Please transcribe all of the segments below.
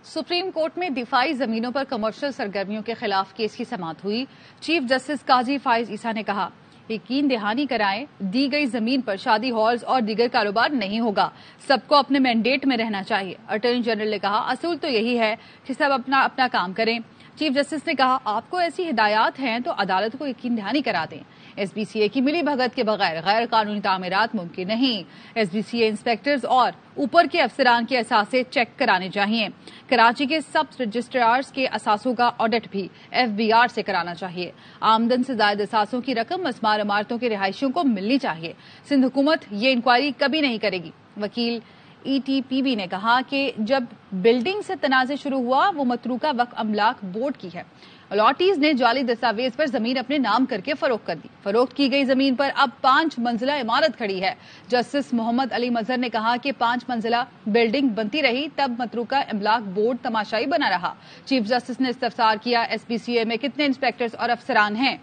Supreme court में दिफाई जमीनों पर कमर्शियल सरगर्मियों के खिलाफ केस की समाअत हुई। चीफ जस्टिस काजी फाइज ईसा ने कहा, यकीन दहानी कराएं, दी गई जमीन पर शादी हॉल्स और दीगर कारोबार नहीं होगा। सबको अपने मैंडेट में रहना चाहिए। अटॉर्नी जनरल ने कहा, असूल तो यही है कि सब अपना अपना काम करें। चीफ जस्टिस ने कहा, आपको ऐसी हिदायत हैं तो अदालत को यकीन दहानी करा दें। एसबीसीए की मिली भगत के बगैर गैर कानूनी तामीरात मुमकिन नहीं। एसबीसीए इंस्पेक्टर्स और ऊपर के अफसरान के असासे चेक कराने चाहिए। कराची के सब रजिस्ट्रार्स के असासों का ऑडिट भी एफबीआर से कराना चाहिए। आमदन से ज्यादा असासों की रकम मस्मार इमारतों के रिहायशियों को मिलनी चाहिए। सिंध हुकूमत ये इंक्वायरी कभी नहीं करेगी। वकील ईटीपीबी ने कहा कि जब बिल्डिंग से तनाज़े शुरू हुआ वो मतरूका वक्फ अमलाक बोर्ड की है। अलॉटीज ने जाली दस्तावेज पर जमीन अपने नाम करके फरोख्त कर दी। फरोख्त की गई जमीन पर अब 5 मंजिला इमारत खड़ी है। जस्टिस मोहम्मद अली मजहर ने कहा कि 5 मंजिला बिल्डिंग बनती रही तब मतरूका अमलाक बोर्ड तमाशाई बना रहा। चीफ जस्टिस ने इस्तफसार किया, एसपीसीए में कितने इंस्पेक्टर्स और अफसरान हैं।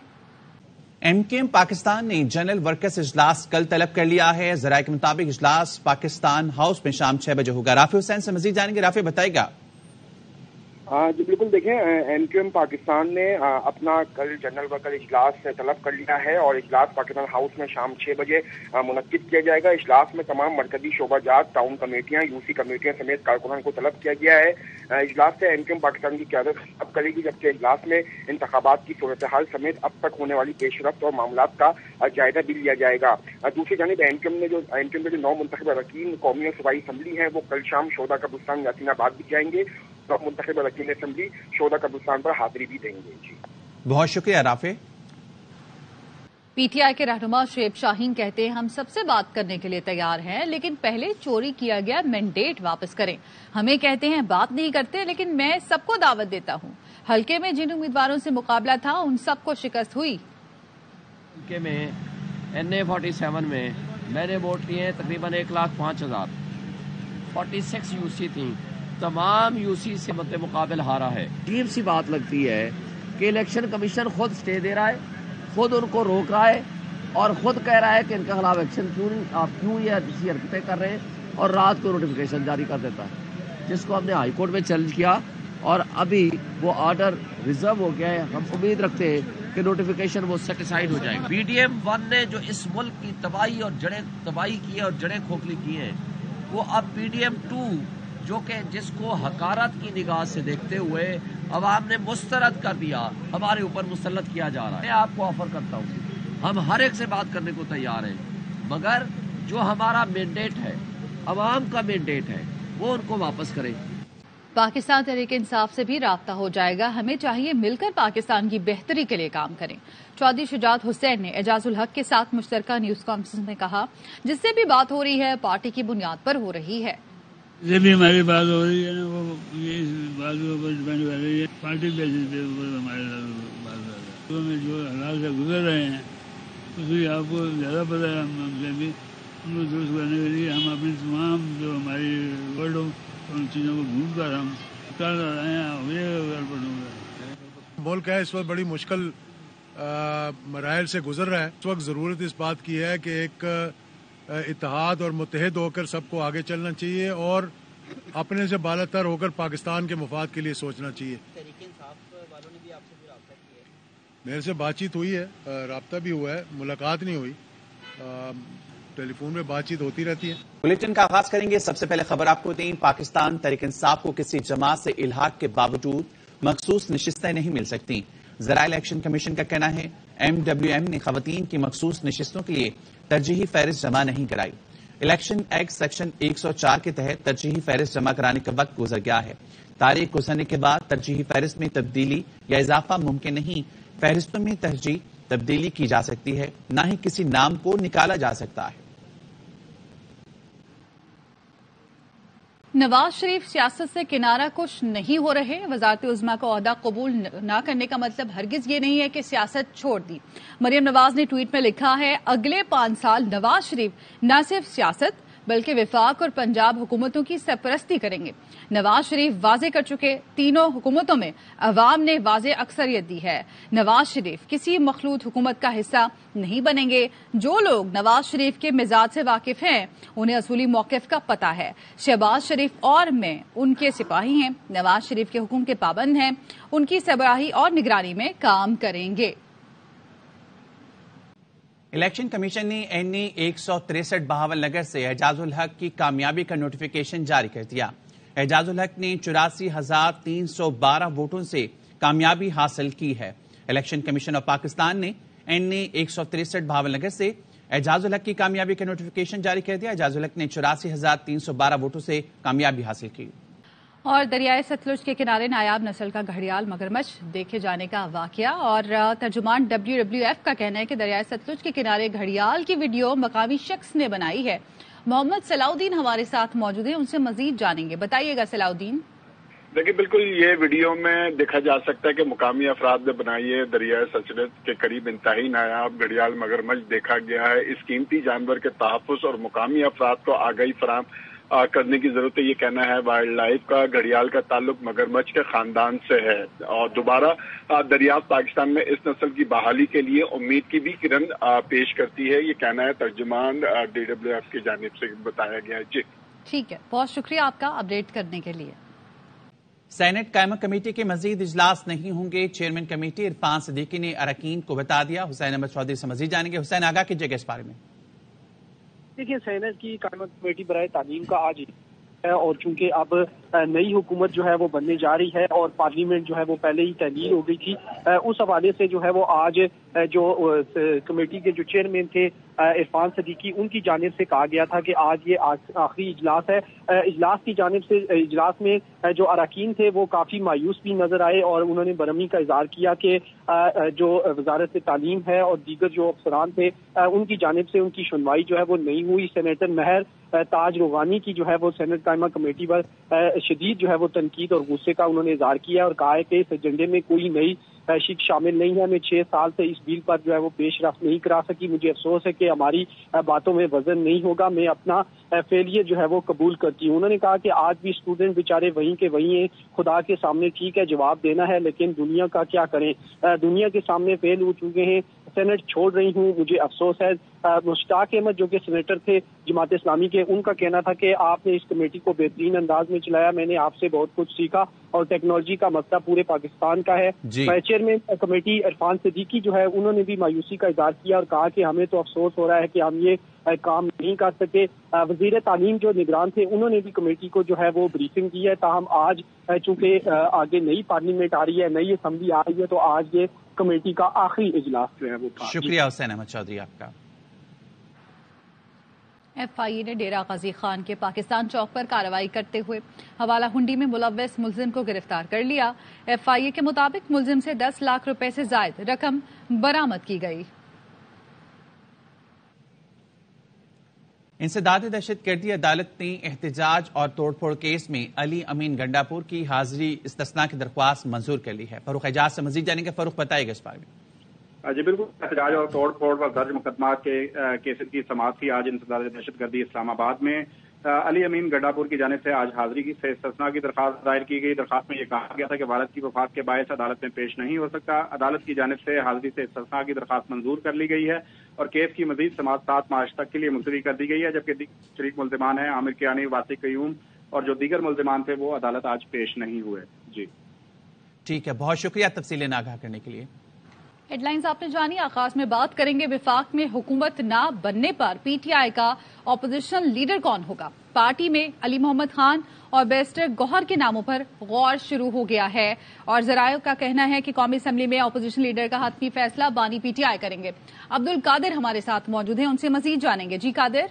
एमकेएम पाकिस्तान ने जनरल वर्कर्स इजलास कल तलब कर लिया है। जराये के मुताबिक इजलास पाकिस्तान हाउस में शाम 6 बजे होगा। राफी हुसैन से मजीद जानेंगे। राफी बताएगा। जी बिल्कुल, देखें, एमकेएम पाकिस्तान ने अपना कल जनरल वर्कर इजलास तलब कर लिया है और इजलास पाकिस्तान हाउस में शाम 6 बजे मुनक्किद किया जाएगा। इजलास में तमाम मरकजी शोबाजात, टाउन कमेटियां, यूसी कमेटियां समेत कारकुनान को तलब किया गया है। इजलास से एमकेएम पाकिस्तान की क़यादत अब करेगी, जबकि इजलास में इंतखाबात की सूरत हाल समेत अब तक होने वाली पेशरफ्त और मामलात का जायजा भी लिया जाएगा। दूसरी जानिब एमकेएम के जो 9 मुंतखब अरकान कौमी और सूबाई असम्बली है वो कल शाम शोधा कब्रिस्तान यासीनाबाद भी जाएंगे। तो मुंतखब अरकान असम्बली शोधा कब्रिस्तान पर हाजिरी भी देंगे। जी बहुत शुक्रिया राफे। पीटीआई के रहनुमा शुएब शाहीन कहते हैं, हम सबसे बात करने के लिए तैयार हैं, लेकिन पहले चोरी किया गया मैंडेट वापस करें। हमें कहते हैं बात नहीं करते, लेकिन मैं सबको दावत देता हूं। हल्के में जिन उम्मीदवारों से मुकाबला था उन सबको शिकस्त हुई। हल्के में NA 47 में मैंने वोट लिए तकरीबन 1,05,000। 46 यूसी थी, तमाम यूसी से मुकाबल हारा है। अजीब सी बात लगती है कि इलेक्शन कमीशन खुद स्टे दे रहा है, खुद उनको रोक रहा है और खुद कह रहा है कि इनके खिलाफ एक्शन क्यों ये ऐसी हरकतें कर रहे हैं, और रात को नोटिफिकेशन जारी कर देता है, जिसको हमने हाई कोर्ट में चैलेंज किया और अभी वो ऑर्डर रिजर्व हो गया है। हम उम्मीद रखते हैं कि नोटिफिकेशन वो सेटिसाइड हो जाएगा। PDM 1 ने जो इस मुल्क की तबाही और जड़ें तबाही की है और जड़ें खोखली की हैं, वो अब PDM 2 जो कि जिसको हकारत की निगाह से देखते हुए अवाम ने मुस्तरद कर दिया, हमारे ऊपर मुसल्लत किया जा रहा है। मैं आपको ऑफर करता हूँ, हम हर एक से बात करने को तैयार हैं, मगर जो हमारा मैंडेट है, अवाम का मैंडेट है, वो उनको वापस करें। पाकिस्तान तहरीक इंसाफ से भी राब्ता हो जाएगा। हमें चाहिए मिलकर पाकिस्तान की बेहतरी के लिए काम करें। चौधरी शुजात हुसैन ने एजाजुल हक के साथ मुश्तरका न्यूज कॉन्फ्रेंस में कहा, जिससे भी बात हो रही है पार्टी की बुनियाद पर हो रही है। जब भी हमारी बात हो रही है ना, वो ये बात के ऊपर डिपेंड कर रही है, पार्टी बेसिस पे ऊपर हमारे बात कर रहे हैं। तो में जो हालात से गुजर रहे हैं उसकी आपको ज़्यादा पता है। हमसे भी उनको दुरुस्त करने के लिए हम अपनी तमाम जो हमारी वर्ड हो उन चीज़ों को भूल कर हम कर रहे हैं। मुल्क है इस वक्त बड़ी मुश्किल मराहल से गुजर रहा है। इस वक्त ज़रूरत इस बात की है कि एक इत्तेहाद और मुत्तहिद होकर सबको आगे चलना चाहिए और अपने से बालातर होकर पाकिस्तान के मुफाद के लिए सोचना चाहिए। मेरे से बातचीत हुई है, राब्ता भी हुआ है, मुलाकात नहीं हुई, टेलीफोन में बातचीत होती रहती है। बुलेटिन का आगाज करेंगे। सबसे पहले खबर आपको दें, पाकिस्तान तहरीक इंसाफ को किसी जमात से इल्हाक के बावजूद मखसूस नशिस्तें नहीं मिल सकती। ज़राए इलेक्शन कमीशन का कहना है MWM ने खवातीन की मखसूस नशिस्तों के लिए तरजीही फहरिस्त जमा नहीं कराई। इलेक्शन एक्ट सेक्शन 104 के तहत तरजीही फहरिस्त जमा कराने का वक्त गुजर गया है। तारीख गुजरने के बाद तरजीही फहरिस्त में तब्दीली या इजाफा मुमकिन नहीं। फहरिस्तों में तरजीह तब्दीली की जा सकती है, न ही किसी नाम को निकाला जा सकता है। नवाज शरीफ सियासत से किनारा कुछ नहीं हो रहे। वजारत उज़्मा का ओहदा कबूल न करने का मतलब हरगिज ये नहीं है कि सियासत छोड़ दी। मरियम नवाज ने ट्वीट में लिखा है, अगले 5 साल नवाज शरीफ न सिर्फ सियासत बल्कि वफाक और पंजाब हुकूमतों की सरपरस्ती करेंगे। नवाज शरीफ वाजे कर चुके तीनों हुकूमतों में अवाम ने वाजे अक्सरियत दी है। नवाज शरीफ किसी मखलूत हुकूमत का हिस्सा नहीं बनेंगे। जो लोग नवाज शरीफ के मिजाज से वाकिफ हैं उन्हें असूली मौकिफ का पता है। शहबाज शरीफ और मैं उनके सिपाही हैं, नवाज शरीफ के हुक्म के पाबंद हैं, उनकी सरबराही और निगरानी में काम करेंगे। इलेक्शन कमीशन ने NE 163 बहावल नगर से एजाजुल हक की कामयाबी का नोटिफिकेशन जारी कर दिया। एजाजुल हक ने 84,312 वोटों से कामयाबी हासिल की है। इलेक्शन कमीशन ऑफ पाकिस्तान ने NE 163 बहावल नगर से एजाजुल हक की कामयाबी का नोटिफिकेशन जारी कर दिया। एजाजुल हक ने 84,312 वोटों से कामयाबी हासिल की। और दरियाए सतलुज के किनारे नायाब नस्ल का घड़ियाल मगरमच्छ देखे जाने का वाकया, और तर्जुमान WWF का कहना है कि दरियाए सतलुज के किनारे घड़ियाल की वीडियो मकामी शख्स ने बनाई है। मोहम्मद सलाउद्दीन हमारे साथ मौजूद हैं, उनसे मजीद जानेंगे। बताइएगा सलाउद्दीन। देखिए, बिल्कुल ये वीडियो में देखा जा सकता है कि मुकामी अफराद ने बनाई है। दरियाए सतलुज के करीब इंतहाई नायाब घड़ियाल मगरमच्छ देखा गया है। इस कीमती जानवर के तहफ़्फ़ुज़ और मुकामी अफराद को आगाही फराहम करने की जरूरत है। ये कहना है वाइल्ड लाइफ का। घड़ियाल का ताल्लुक मगरमच्छ के खानदान से है और दोबारा दरियाफ्त पाकिस्तान में इस नस्ल की बहाली के लिए उम्मीद की भी किरण पेश करती है। ये कहना है तर्जुमान DWF की जानिब से बताया गया है। जी ठीक है, बहुत शुक्रिया आपका अपडेट करने के लिए। सेनेट कायमा कमेटी के मजीद इजलास नहीं होंगे। चेयरमैन कमेटी इरफान सिद्दीकी ने अरकान को बता दिया। हुसैन अहमद चौधरी से मजीद जानेंगे। हुसैन, आगाह कीजिएगा इस बारे में। देखिए, सेनेट की कायमा कमेटी बराए तालीम का आज है और चूंकि अब नई हुकूमत जो है वो बनने जा रही है और पार्लियामेंट जो है वो पहले ही तहलील हो गई थी, उस हवाले से जो है वो आज जो कमेटी के जो चेयरमैन थे इरफान सिद्दीकी, उनकी जानिब से कहा गया था कि आज ये आखिरी इजलास है। इजलास की जानिब से इजलास में जो अरकान थे वो काफी मायूस भी नजर आए और उन्होंने बरहमी का इजहार किया कि जो वजारत तालीम है और दीगर जो अफसरान थे उनकी जानिब से उनकी सुनवाई जो है वो नहीं हुई। सेनेटर महर ताज रोगानी की जो है वो सेनेट कायमा कमेटी पर शदीद जो है वो तनकीद और गुस्से का उन्होंने इजहार किया और कहा है कि इस एजेंडे में कोई नई शिक शामिल नहीं है। मैं 6 साल से इस बिल पर जो है वो पेशरफ्त नहीं करा सकी। मुझे अफसोस है कि हमारी बातों में वजन नहीं होगा। मैं अपना फेलियर जो है वो कबूल करती हूँ। उन्होंने कहा कि आज भी स्टूडेंट बेचारे वहीं के वहीं हैं। खुदा के सामने ठीक है जवाब देना है, लेकिन दुनिया का क्या करें। दुनिया के सामने फेल हो चुके हैं। सेनेट छोड़ रही हूँ, मुझे अफसोस है। मुश्ताक अहमद जो कि सेनेटर थे जमात इस्लामी के, उनका कहना था कि आपने इस कमेटी को बेहतरीन अंदाज में चलाया। मैंने आपसे बहुत कुछ सीखा और टेक्नोलॉजी का मसला पूरे पाकिस्तान का है। चेयरमैन कमेटी इरफान सिद्दीकी जो है उन्होंने भी मायूसी का इजहार किया और कहा कि हमें तो अफसोस हो रहा है कि हम ये काम नहीं कर सके। वजीर तालीम जो निगरान थे उन्होंने भी कमेटी को जो है वो ब्रीफिंग की है। ताहम आज चूंकि आगे नई पार्लियामेंट आ रही है, नई असम्बली आ रही है, तो आज ये कमेटी का आखिरी इजलास जो है वो था। शुक्रिया हुसैन अहमद चौधरी आपका। FIA ने डेरा गाजी खान के पाकिस्तान चौक पर कार्रवाई करते हुए हवाला हुंडी में मुलव्वस मुलजिम को गिरफ्तार कर लिया। FIA के मुताबिक मुलजिम से 10 लाख रुपए से जायद रकम बरामद की गई। इंसदाद दहशतगर्दी अदालत ने एहतजाज और तोड़फोड़ केस में अली अमीन गंडापुर की हाजिरी इस्तिस्ना की दरख्वास्त मंजूर कर ली है। फरूख एजाज से मजीद जानेंगे। फरूख, बताइएगा इस बारे में। जी बिल्कुल, एहतजाज और तोड़ फोड़ पर दर्ज मुकदमा के केस की समाअत थी आज इंसदाद दहशतगर्दी इस्लामाबाद में। अली अमीन गंडापुर की जानिब से आज हाजिरी से इस्तिस्ना की दरख्वास्त दायर की गई। दरख्वास्त में यह कहा गया था कि वालिद की वफात के बायस अदालत में पेश नहीं हो सकता। अदालत की जानिब से हाजिरी से इस्तिस्ना की दरख्वास्त मंजूर कर ली गई है और केस की मजीद समाअत 7 मार्च तक के लिए मुलतवी कर दी गई है। जबकि शरीक मुल्जिमान हैं आमिर कियानी, वासिक कयूम और जो दीगर मुल्जिमान थे वो अदालत आज पेश नहीं हुए। जी ठीक है, बहुत शुक्रिया तफसीलें आगाह करने के लिए। हेडलाइंस आपने जानी। आगाज में बात करेंगे विफाक में हुकूमत ना बनने पर PTI का ऑपोजिशन लीडर कौन होगा। पार्टी में अली मोहम्मद खान और बैरिस्टर गौहर के नामों पर गौर शुरू हो गया है और जराये का कहना है कि कौमी असेंबली में ऑपोजिशन लीडर का हतमी फैसला बानी PTI करेंगे। अब्दुल कादिर हमारे साथ मौजूद हैं, उनसे मजीद जानेंगे। जी कादिर।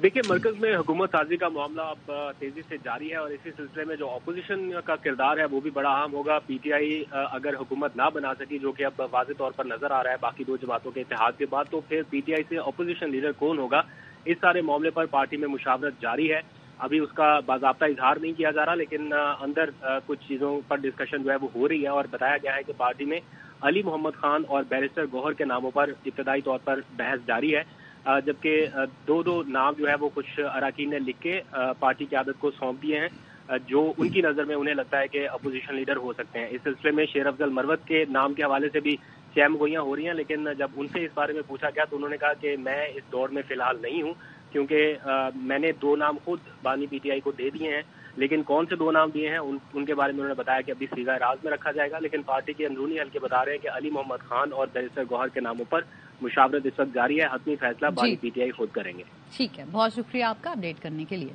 देखिए, मरकज में हुकूमत साजी का मामला अब तेजी से जारी है और इसी सिलसिले में जो अपोजिशन का किरदार है वो भी बड़ा अहम होगा। PTI अगर हुकूमत ना बना सकी, जो कि अब वाज़ेह तौर पर नजर आ रहा है बाकी 2 जमातों के इत्तेहाद के बाद, तो फिर PTI से अपोजिशन लीडर कौन होगा, इस सारे मामले पर पार्टी में मुशावरत जारी है। अभी उसका बाज़ाब्ता इजहार नहीं किया जा रहा, लेकिन अंदर कुछ चीजों पर डिस्कशन जो है वो हो रही है और बताया गया है कि पार्टी में अली मोहम्मद खान और बैरिस्टर गौहर के नामों पर इब्तदाई तौर पर बहस जारी है। جبکہ دو نام جو ہے وہ کچھ اراکین نے لکھ کے پارٹی قیادت کو سونپ دیے ہیں جو ان کی نظر میں انہیں لگتا ہے کہ اپوزیشن لیڈر ہو سکتے ہیں۔ اس سلسلے میں شیر افضل مروت کے نام کے حوالے سے بھی چہم گوئیاں ہو رہی ہیں، لیکن جب ان سے اس بارے میں پوچھا گیا تو انہوں نے کہا کہ میں اس دور میں فی الحال نہیں ہوں، کیونکہ میں نے 2 نام خود بانی پی ٹی آئی کو دے دیے ہیں، لیکن کون سے 2 نام دیے ہیں ان کے بارے میں انہوں نے بتایا کہ ابھی صیغہ راز میں رکھا جائے گا، لیکن پارٹی کے اندرونی حلقے بتا رہے ہیں کہ علی محمد خان اور بیرسٹر گوہر کے ناموں پر مشاورت اس وقت جاری ہے، حتمی فیصلہ بانی پی ٹی آئی خود کریں گے۔ ٹھیک ہے، بہت شکریہ آپ کا اپڈیٹ کرنے کے لیے۔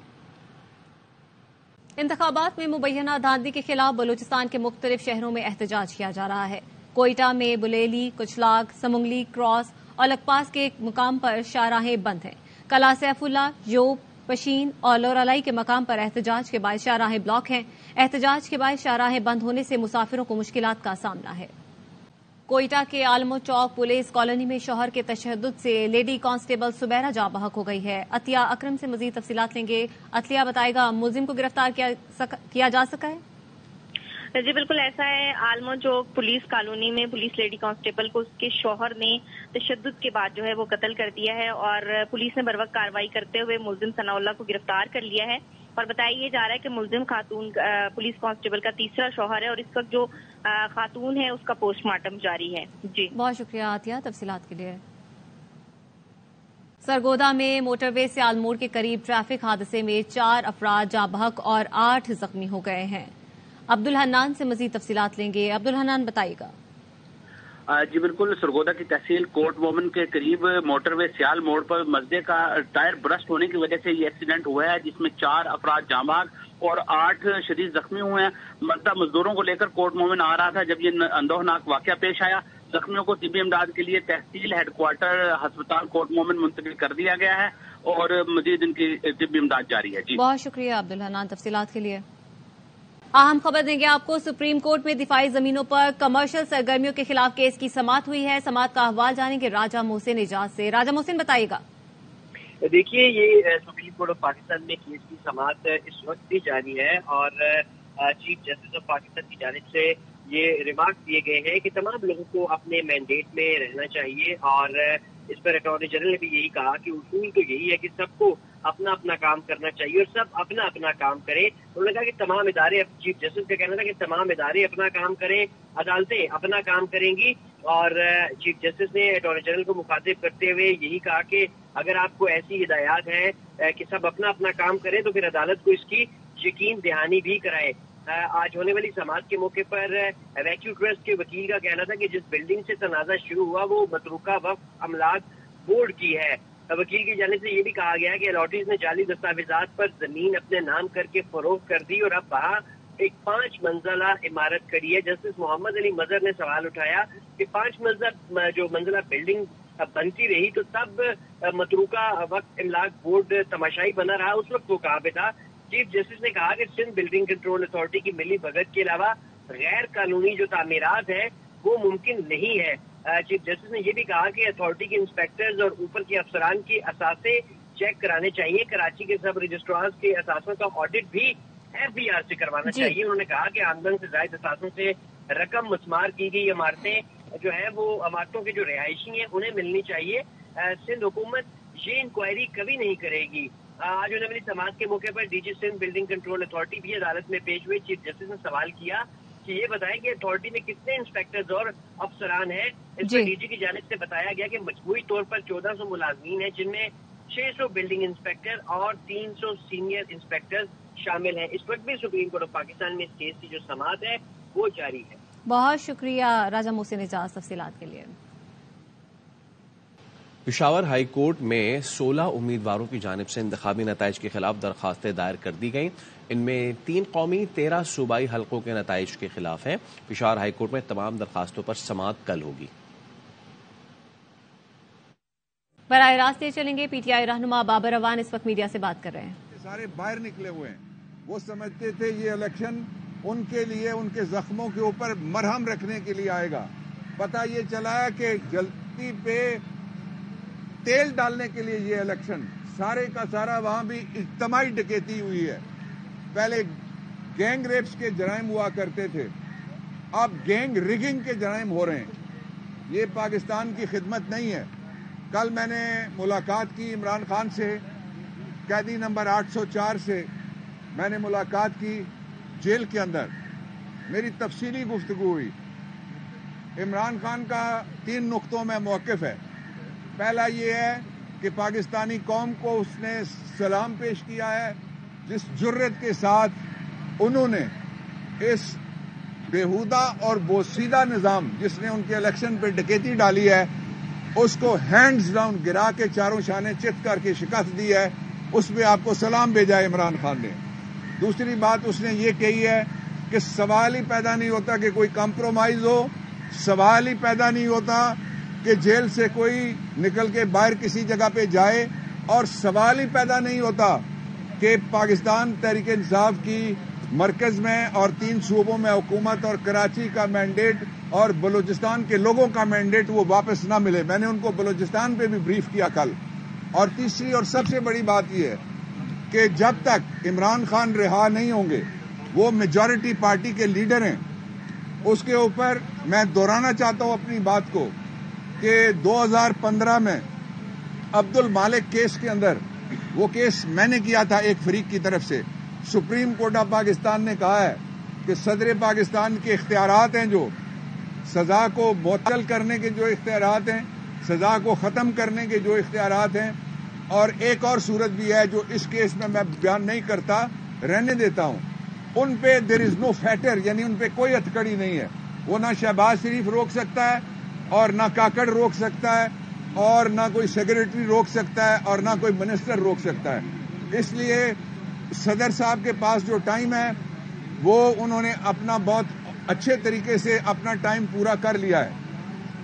انتخابات میں مبینہ دھاندلی کے خلاف بلوچستان کے مختلف شہروں میں احتجاج کیا جا رہا ہے۔ کوئٹہ میں بلیلی، کچلاگ، سمنگلی، کراس اور لکپاس کے مقام پر شاہراہیں بند ہیں۔ کلا سیف اللہ، یوب، پشین اور لورالائی کے مقام پر احتجاج کے باعث شاہراہیں بلاک ہیں۔ احتجاج کے باعث شاہراہیں بند ہونے سے مسافروں کو مشکلات کا سامنا ہے۔ کوئٹہ کے عالمو چوک پولیس کالونی میں شوہر کے تشدد سے لیڈی کانسٹیبل سبیرہ جاں بحق ہو گئی ہے۔ عطیہ اکرم سے مزید تفصیلات لیں گے۔ عطیہ بتائے گا ملزم کو گرفتار کیا جا سکا ہے؟ جی بالکل ایسا ہے، عالمو چوک پولیس کالونی میں پولیس لیڈی کانسٹیبل کو اس کے شوہر نے تشدد کے بعد جو ہے وہ قتل کر دیا ہے اور پولیس نے بروقت کارروائی کرتے ہوئے ملزم ثناء اللہ کو گرفتار کر لیا ہے اور بتایا یہ جا رہا ہے کہ ملزم خاتون پولیس کانسٹیبل کا تیسرا شوہر ہے اور اس وقت جو خاتون ہے اس کا پوسٹ مارٹم جاری ہے۔ جی بہت شکریہ عطیہ تفصیلات کے لیے۔ سرگودا میں موٹر وے سیال موڑ کے قریب ٹریفک حادثے میں 4 افراد جاں بحق اور 8 زخمی ہو گئے ہیں۔ عبدالحنان سے مزید تفصیلات لیں گے۔ عبدالحنان بتائیے گا۔ جی بالکل، سرگودا کی تحصیل کوٹ مومن کے قریب موٹر وے سیال موڑ پر مزدے کا ٹائر برسٹ ہونے کی وجہ سے یہ ایکسیڈنٹ ہوا ہے، جس میں 4 افراد جاں بحق اور 8 شدید زخمی ہوئے ہیں۔ مزدہ مزدوروں کو لے کر کوٹ مومن آ رہا تھا جب یہ اندوہناک واقعہ پیش آیا۔ زخمیوں کو طبی امداد کے لیے تحصیل ہیڈ کوارٹر ہسپتال کوٹ مومن منتقل کر دیا گیا ہے اور مزید ان کی طبی امداد جاری ہے۔ جی بہت شکریہ عبدالحنان تفصیلات کے لیے۔ اہم خبر دیں گے آپ کو، سپریم کورٹ میں دفاعی زمینوں پر کمرشل سرگرمیوں کے خلاف کیس کی سماعت ہوئی ہے۔ سماعت کا احوال جانیں گے راجہ محسن اعجاز سے۔ راجہ محسن بتائیے گا۔ دیکھیے، یہ سپریم کورٹ آف پاکستان میں کیس کی سماعت اس وقت بھی جاری ہے اور چیف جسٹس آف پاکستان کی جانب سے یہ ریمارک دیے گئے ہیں کہ تمام لوگوں کو اپنے مینڈیٹ میں رہنا چاہیے اور اس پر اٹارنی جنرل نے بھی یہی کہا کہ اصول تو یہی ہے کہ سب کو اپنا اپنا کام کرنا چاہیے اور سب اپنا اپنا کام کریں۔ انہوں نے کہا کہ تمام ادارے، چیف جسٹس کا کہنا تھا کہ تمام ادارے اپنا کام کریں، عدالتیں اپنا کام کریں گی اور چیف جسٹس نے اٹارنی جنرل کو مخاطب کرتے ہوئے یہی کہا کہ اگر آپ کو ایسی ہدایات ہیں کہ سب اپنا اپنا کام کریں تو پھر عدالت کو اس کی یقین دہانی بھی کرائے۔ آج ہونے والی سماعت کے موقع پر ویکیو ٹرسٹ کے وکیل کا کہنا تھا کہ جس بلڈنگ سے تنازع شروع ہوا وہ متروکہ وقف املاک بورڈ کی ہے۔ وکیل کی جانب سے یہ بھی کہا گیا کہ الاٹیز نے جعلی دستاویزات پر زمین اپنے نام کر کے فروخت کر دی اور اب وہاں ایک 5 منزلہ عمارت کری ہے۔ جسٹس محمد علی مظہر نے سوال اٹھایا کہ 5 منزلہ بلڈنگ بنتی رہی تو تب متروکہ وقف املاک بورڈ تماشائی بنا رہا، اس وقت وہ کہاں پہ تھا؟ چیف جسٹس نے کہا کہ سندھ بلڈنگ کنٹرول اتھارٹی کی ملی بھگت کے علاوہ غیر قانونی جو تعمیرات ہیں وہ ممکن نہیں ہے۔ چیف جسٹس نے یہ بھی کہا کہ اتھارٹی کے انسپیکٹرز اور اوپر کے افسران کے اثاثے چیک کرانے چاہیے۔ کراچی کے سب رجسٹرارز کے اثاثوں کا آڈٹ بھی FBR سے کروانا چاہیے۔ انہوں نے کہا کہ آمدن سے زائد اثاثوں سے رقم مسمار کی گئی عمارتیں جو ہیں وہ عمارتوں کے جو رہائشی ہیں انہیں ملنی چاہیے۔ سندھ حکومت یہ انکوائری کبھی نہیں کرے گی۔ آج ہونے والی سماعت کے موقع پر D G Sindh building control authority بھی عدالت میں پیش ہوئے۔ چیف جسٹس نے سوال کیا کہ یہ بتائیں کہ اتھارٹی میں کتنے انسپیکٹرز اور افسران ہیں۔ اس پر ڈی جی کی جانب سے بتایا گیا کہ مجموعی طور پر 1400 ملازمین ہیں، جن میں 600 بلڈنگ انسپیکٹر اور 300 سینئر انسپیکٹر شامل ہیں۔ اس وقت بھی سپریم کورٹ آف پاکستان میں اس کیس کی جو سماعت ہے وہ جاری ہے۔ بہت شکریہ راجہ محسن اعجاز تفصیلات کے لیے۔ پشاور ہائی کورٹ میں 16 امیدواروں کی جانب سے انتخابی نتائج کے خلاف درخواستیں دائر کر دی گئیں۔ ان میں 3 قومی 13 صوبائی حلقوں کے نتائج کے خلاف ہیں۔ پشاور ہائی کورٹ میں تمام درخواستوں پر سماعت کل ہوگی۔ براہ راست یہ چلیں گے، پی ٹی آئی رہنما بابر روان اس وقت میڈیا سے بات کر رہے ہیں۔ سارے باہر نکلے ہوئے ہیں، وہ سمجھتے تھے یہ الیکشن ان کے لیے ان کے زخموں کے اوپر مرہم رکھنے کے لیے آئے گا۔ پتہ یہ چلا کہ جلتی پہ تیل ڈالنے کے لیے یہ الیکشن سارے کا سارا وہاں بھی اجتماعی ڈکیتی ہوئی ہے۔ پہلے گینگ ریپس کے جرائم ہوا کرتے تھے، اب گینگ ریگنگ کے جرائم ہو رہے ہیں۔ یہ پاکستان کی خدمت نہیں ہے۔ कल मैंने मुलाकात की इमरान खान से, कैदी नंबर 804 से मैंने मुलाकात की जेल के अंदर, मेरी तफसीली गुफ्तगू हुई। इमरान खान का 3 नुक्तों में मौक़िफ़ है। पहला ये है कि पाकिस्तानी कौम को उसने सलाम पेश किया है, जिस जुर्रत के साथ उन्होंने इस बेहुदा और बोसीदा निज़ाम जिसने उनके इलेक्शन पे डकैती डाली है उसको हैंड्स डाउन गिरा के चारों शाने चित करके शिकस्त दी है, उस पर आपको सलाम भेजा है इमरान खान ने। दूसरी बात उसने ये कही है कि सवाल ही पैदा नहीं होता कि कोई कॉम्प्रोमाइज हो, सवाल ही पैदा नहीं होता कि जेल से कोई निकल के बाहर किसी जगह पे जाए, और सवाल ही पैदा नहीं होता कि पाकिस्तान तहरीक इंसाफ की मरकज में और 3 सूबों में हुकूमत और कराची का मैंडेट और बलूचिस्तान के लोगों का मैंडेट वो वापस ना मिले। मैंने उनको बलूचिस्तान पे भी ब्रीफ किया कल। और तीसरी और सबसे बड़ी बात यह है कि जब तक इमरान खान रिहा नहीं होंगे, वो मेजॉरिटी पार्टी के लीडर हैं, उसके ऊपर मैं दोहराना चाहता हूं अपनी बात को कि 2015 में अब्दुल मालिक केस के अंदर, वो केस मैंने किया था एक फरीक की तरफ से, सुप्रीम कोर्ट ऑफ पाकिस्तान ने कहा है कि सदर पाकिस्तान के इख्तियारात हैं, जो सजा को मुअत्तल करने के जो इख्तियारात हैं, सजा को ख़त्म करने के जो इख्तियारात हैं, और एक और सूरत भी है जो इस केस में मैं बयान नहीं करता, रहने देता हूं, उन पे देयर इज नो फैटर, यानी उन पे कोई हथकड़ी नहीं है। वो ना शहबाज शरीफ रोक सकता है, और ना काकड़ रोक सकता है, और ना कोई सेक्रेटरी रोक सकता है, और ना कोई मिनिस्टर रोक सकता है। इसलिए सदर साहब के पास जो टाइम है वो उन्होंने अपना बहुत अच्छे तरीके से अपना टाइम पूरा कर लिया है।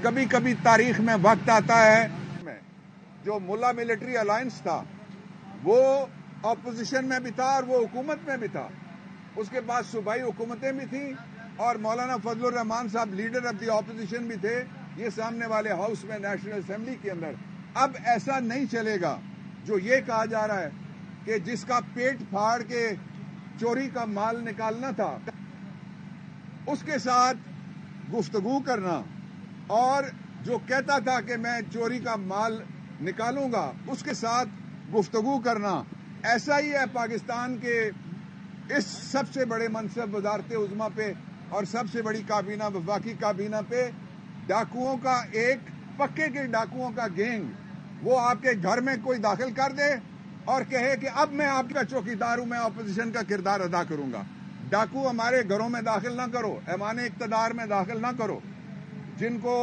कभी कभी तारीख में वक्त आता है, जो मुल्ला मिलिट्री अलायंस था वो ऑपोजिशन में भी था और वो हुकूमत में भी था, उसके पास सूबाई हुकूमतें भी थी, और मौलाना फजलुर रहमान साहब लीडर ऑफ द ऑपोजिशन भी थे, ये सामने वाले हाउस में नेशनल असेंबली के अंदर। अब ऐसा नहीं चलेगा जो ये कहा जा रहा है कि जिसका पेट फाड़ के चोरी का माल निकालना था उसके साथ गुफ्तगू करना, और जो कहता था कि मैं चोरी का माल निकालूंगा उसके साथ गुफ्तगू करना। ऐसा ही है पाकिस्तान के इस सबसे बड़े मनसब वजारत उज़्मा पे और सबसे बड़ी काबीना, वफाकी काबीना पे डाकुओं का एक पक्के के डाकुओं का गैंग, वो आपके घर में कोई दाखिल कर दे और कहे कि अब मैं आपका चौकीदार हूं, मैं अपोजिशन का किरदार अदा करूंगा। डाकू हमारे घरों में दाखिल ना करो, ऐवान इक़्तिदार में दाखिल ना करो, जिनको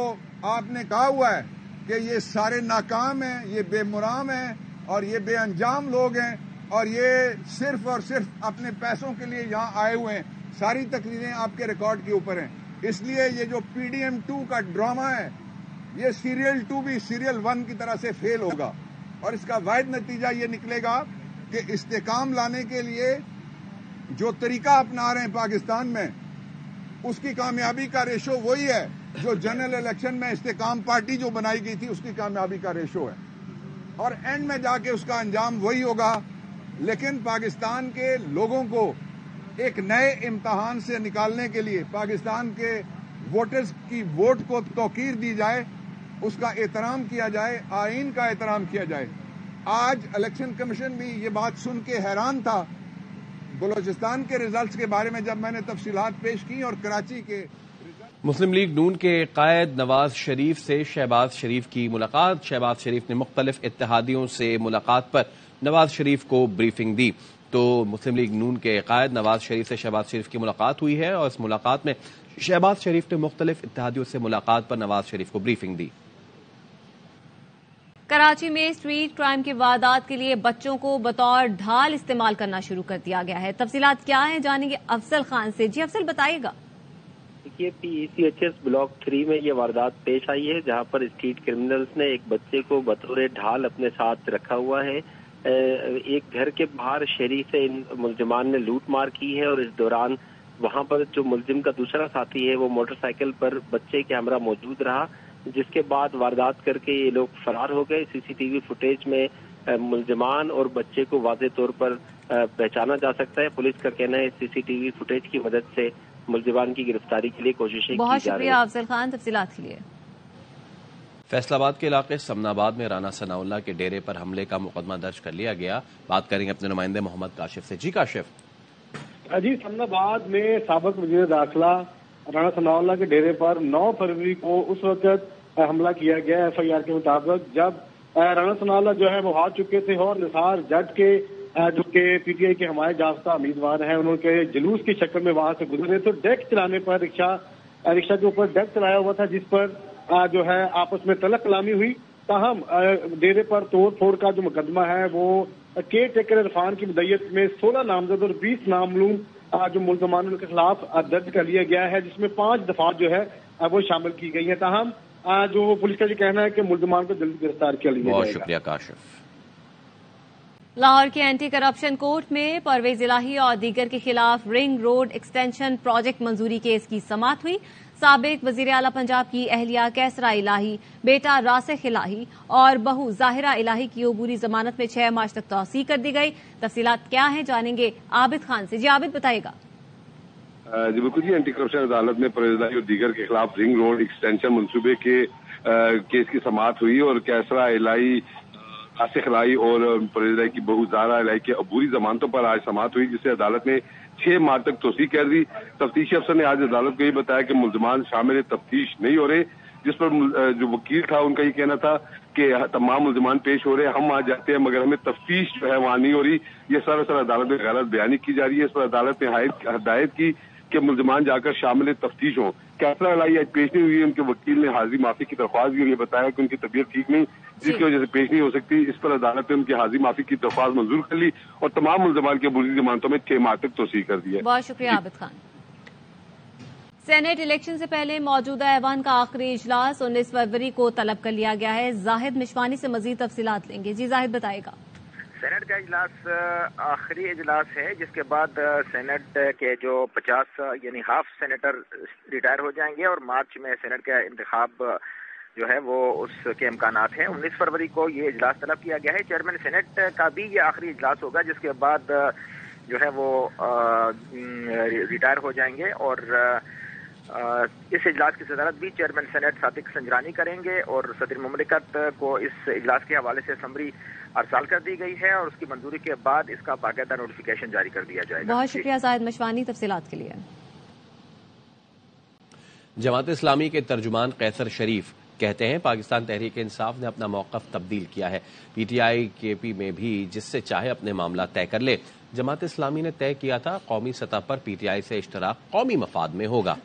आपने कहा हुआ है कि ये सारे नाकाम हैं, ये बेमुराम हैं और ये बेअंजाम लोग हैं, और ये सिर्फ और सिर्फ अपने पैसों के लिए यहाँ आए हुए हैं। सारी तकरीरें आपके रिकॉर्ड के ऊपर हैं। इसलिए ये जो PDM 2 का ड्रामा है, ये सीरियल 2 भी सीरियल 1 की तरह से फेल होगा, और इसका वाहिद नतीजा ये निकलेगा कि इस्तेकाम लाने के लिए जो तरीका अपना रहे हैं पाकिस्तान में, उसकी कामयाबी का रेशो वही है जो जनरल इलेक्शन में इस्तेकाम पार्टी जो बनाई गई थी उसकी कामयाबी का रेशो है, और एंड में जाके उसका अंजाम वही होगा। लेकिन पाकिस्तान के लोगों को एक नए इम्तहान से निकालने के लिए पाकिस्तान के वोटर्स की वोट को तौकीर दी जाए, उसका एहतराम किया जाए, आईन का एहतराम किया जाए। आज इलेक्शन कमीशन भी ये बात सुन के हैरान था बलूचिस्तान के रिजल्ट्स के बारे में जब मैंने तफसीलात पेश की, और कराची के मुस्लिम लीग नून के कायद नवाज शरीफ से शहबाज शरीफ की मुलाकात। शहबाज शरीफ ने मुख्तलिफ इत्तेहादियों से मुलाकात पर नवाज शरीफ को ब्रीफिंग दी। तो मुस्लिम लीग नून के कायद नवाज शरीफ से शहबाज शरीफ की मुलाकात हुई है, और इस मुलाकात में शहबाज शरीफ ने मुख्तलिफ इत्तेहादियों से मुलाकात पर नवाज शरीफ को ब्रीफिंग दी। कराची में स्ट्रीट क्राइम के वारदात के लिए बच्चों को बतौर ढाल इस्तेमाल करना शुरू कर दिया गया है। तफसीलात क्या है जानेंगे अफजल खान से। जी अफजल बताइएगा। देखिए, PECHS ब्लॉक 3 में ये वारदात पेश आई है, जहां पर स्ट्रीट क्रिमिनल्स ने एक बच्चे को बतौर ढाल अपने साथ रखा हुआ है। एक घर के बाहर शहरी से इन मुलजिमान ने लूट मार की है, और इस दौरान वहां पर जो मुलजिम का दूसरा साथी है वो मोटरसाइकिल पर बच्चे के हमरा मौजूद रहा, जिसके बाद वारदात करके ये लोग फरार हो गए। CCTV फुटेज में मुलजिमान और बच्चे को वाज़ेह तौर पर पहचाना जा सकता है। पुलिस का कहना है CCTV फुटेज की मदद से मुलजिमान की गिरफ्तारी के लिए कोशिशें की जा रही हैं। बहुत शुक्रिया अफजल खान तफसीलात के लिए। فیصل آباد کے علاقے سمناباد میں رانا ثناء اللہ کے ڈیرے پر حملے کا مقدمہ درج کر لیا گیا. بات کریں گے اپنے نمائندے محمد کاشف سے. جی کاشف. جی سمناباد میں سابق وزیر داخلہ رانا ثناء اللہ کے ڈیرے پر 9 فروری کو اس وقت حملہ کیا گیا ایف آئی آر کے مطابق جب رانا ثناء اللہ جو ہے وہ ہار چکے تھے اور نثار جٹ کے جو کہ پی ٹی آئی کے حمایت یافتہ امیدوار ہیں انہوں کے جلوس کی شکل میں وہاں سے گزرے تو ڈیک چلانے پر رکشہ کے اوپر ڈیک چلایا ہوا تھا جس پر جو ہے آپس میں تلق کلامی ہوئی. تاہم ڈیرے پر توڑ پھوڑ کا جو مقدمہ ہے وہ کیئر ٹیکر عرفان کی مدعیت میں 16 نامزد اور 20 نامعلوم جو ملزمان کے خلاف درج کر لیا گیا ہے جس میں 5 دفعات جو ہے وہ شامل کی گئی ہیں. تاہم جو پولیس کا یہ کہنا ہے کہ ملزمان کو جلد گرفتار کیا لیا جائے گا. بہت شکریہ کاشف. لاہور کے اینٹی کرپشن کورٹ میں پرویز الہی اور دیگر کے خلاف رنگ روڈ ایکسٹینشن پروجیکٹ منظوری کیس کی سماعت ہوئی. سابق وزیر اعلی پنجاب کی اہلیہ کیسرا الہی، بیٹا راسخ الہی اور بہو ظاہرہ الہی کی عبوری ضمانت میں 6 مارچ تک توسیع کر دی گئی. تفصیلات کیا ہیں جانیں گے عابد خان سے. جی عابد بتائے گا. جی بالکل جی. اینٹی کرپشن عدالت میں پرویز الہی اور دیگر کے خلاف رنگ روڈ ایکسٹینشن منصوبے کے کیس کی سماعت ہوئی اور کیسرا الہی، راسخ الہی اور پرویز الہی کی بہو ظاہرہ الہی کے عبوری ضمانتوں پر آج سماعت ہوئی جسے عدالت نے 6 مارچ تک توسیع کر دی. تفتیشی افسر نے آج عدالت کو یہ بتایا کہ ملزمان شامل تفتیش نہیں ہو رہے، جس پر جو وکیل تھا ان کا یہ کہنا تھا کہ تمام ملزمان پیش ہو رہے ہیں، ہم آ جاتے ہیں مگر ہمیں تفتیش جو ہے وہاں نہیں ہو رہی. یہ سراسر عدالت میں غلط بیانی کی جا رہی ہے. اس پر عدالت نے ہدایت کی کہ ملزمان جا کر شامل تفتیش ہوں. کیسرا الہی آج پیش نہیں ہوئی. ان کے وکیل نے حاضری معافی کی درخواست کی اور یہ بتایا کہ ان کی طبیعت ٹھیک نہیں جس کی وجہ سے پیش نہیں ہو سکتی. اس پر عدالت نے ان کی حاضری معافی کی درخواست منظور کر لی اور تمام ملزمان کی عبوری ضمانتوں میں 6 مارچ تک توسیع کر دی ہے. بہت شکریہ عابد خان. سینیٹ الیکشن سے پہلے موجودہ ایوان کا آخری اجلاس 19 فروری کو طلب کر لیا گیا ہے. زاہد مشوانی سے مزید تفصیلات لیں گے. جی زاہد بتائے گا. سینٹ کا اجلاس آخری اجلاس ہے جس کے بعد سینٹ کے جو 50 یعنی ہاف سینیٹر ریٹائر ہو جائیں گے اور مارچ میں سینٹ کا انتخاب جو ہے وہ اس کے امکانات ہیں. 19 فروری کو یہ اجلاس طلب کیا گیا ہے. چیئرمین سینٹ کا بھی یہ آخری اجلاس ہوگا جس کے بعد جو ہے وہ ریٹائر ہو جائیں گے اور اس اجلاس کی صدارت بھی چیئرمین سینٹ صادق سنجرانی کریں گے اور صدر مملکت کو اس اجلاس کے حوالے سے سمری ارسال کر دی گئی ہے اور اس کی منظوری کے بعد اس کا باقاعدہ نوٹیفیکیشن جاری کر دیا جائے گا. بہت شکریہ زاہد مشوانی تفصیلات کے لیے. جماعت اسلامی کے ترجمان قیصر شریف کہتے ہیں پاکستان تحریک انصاف نے اپنا موقف تبدیل کیا ہے. پی ٹی آئی کے پی میں بھی جس سے چاہے اپنے معاملات طے کر لے. جماعت اسلامی نے طے کیا تھا قومی سطح پر پی ٹی آئی سے اشتراک قومی مفاد میں ہوگا.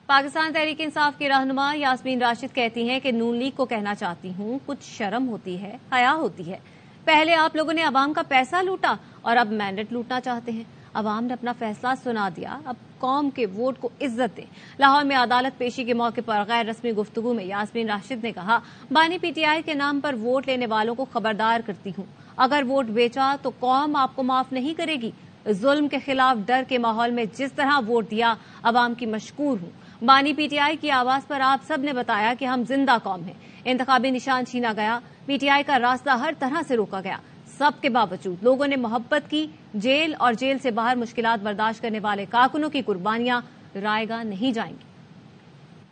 پاکستان تحریک انصاف کی رہنما یاسمین راشد کہتی ہیں کہ نون لیگ کو کہنا چاہتی ہوں کچھ شرم ہوتی ہے، حیا ہوتی ہے. پہلے آپ لوگوں نے عوام کا پیسہ لوٹا اور اب مینڈیٹ لوٹنا چاہتے ہیں. عوام نے اپنا فیصلہ سنا دیا، اب قوم کے ووٹ کو عزت دیں. لاہور میں عدالت پیشی کے موقع پر غیر رسمی گفتگو میں یاسمین راشد نے کہا بانی پی ٹی آئی کے نام پر ووٹ لینے والوں کو خبردار کرتی ہوں، اگر ووٹ بیچا تو قوم آپ کو معاف نہیں کرے گی. ظلم کے خلاف ڈر کے ماحول میں جس طرح ووٹ دیا عوام کی مشکور ہوں. بانی پی ٹی آئی کی آواز پر آپ سب نے بتایا کہ ہم زندہ قوم ہیں. انتخابی نشان چھینا گیا، پی ٹی آئی کا راستہ ہر طرح سے روکا گیا. سب کے باوجود لوگوں نے محبت کی. جیل اور جیل سے باہر مشکلات برداشت کرنے والے کارکنوں کی قربانیاں رائے گاہ نہیں جائیں گی.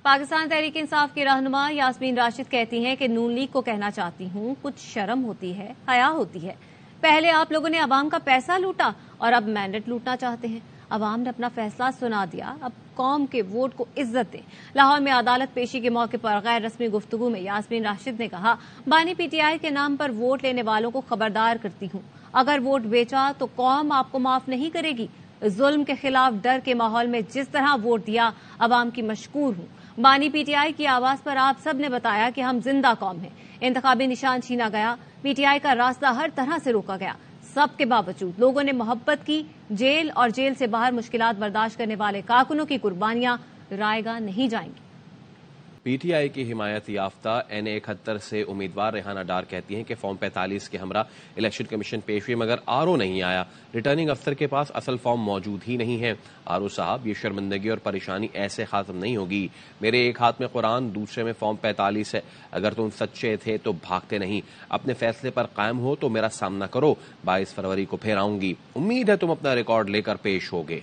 پاکستان تحریک انصاف کی رہنما یاسمین راشد کہتی ہیں کہ نون لیگ کو کہنا چاہتی ہوں کچھ شرم ہوتی ہے، حیا ہوتی ہے. پہلے آپ لوگوں نے عوام کا پیسہ لوٹا اور اب مینڈیٹ لوٹنا چاہتے ہیں. عوام نے اپنا فیصلہ سنا دیا، اب قوم کے ووٹ کو عزت دیں. لاہور میں عدالت پیشی کے موقع پر غیر رسمی گفتگو میں یاسمین راشد نے کہا بانی پی ٹی آئی کے نام پر ووٹ لینے والوں کو خبردار کرتی ہوں، اگر ووٹ بیچا تو قوم آپ کو معاف نہیں کرے گی. ظلم کے خلاف ڈر کے ماحول میں جس طرح ووٹ دیا عوام کی مشکور ہوں. بانی پی ٹی آئی کی آواز پر آپ سب نے بتایا کہ ہم زندہ قوم ہیں. انتخابی نشان چھینا گیا، پی ٹی آئی کا راستہ ہر طرح سے روکا گیا. سب کے باوجود لوگوں نے محبت کی. جیل اور جیل سے باہر مشکلات برداشت کرنے والے کارکنوں کی قربانیاں رائے گاہ نہیں جائیں گی. پی ٹی آئی کی حمایت یافتہ این 71 سے امیدوار ریحانہ ڈار کہتی ہیں کہ فارم 45 کے ہمراہ الیکشن کمیشن پیش ہوئی مگر آر او نہیں آیا. ریٹرننگ افسر کے پاس اصل فارم موجود ہی نہیں ہے. آر او صاحب یہ شرمندگی اور پریشانی ایسے ختم نہیں ہوگی. میرے ایک ہاتھ میں قرآن، دوسرے میں فارم 45 ہے. اگر تم سچے تھے تو بھاگتے نہیں. اپنے فیصلے پر قائم ہو تو میرا سامنا کرو. 22 فروری کو پھر آؤں گی. امید ہے تم اپنا ریکارڈ لے کر پیش ہوگے.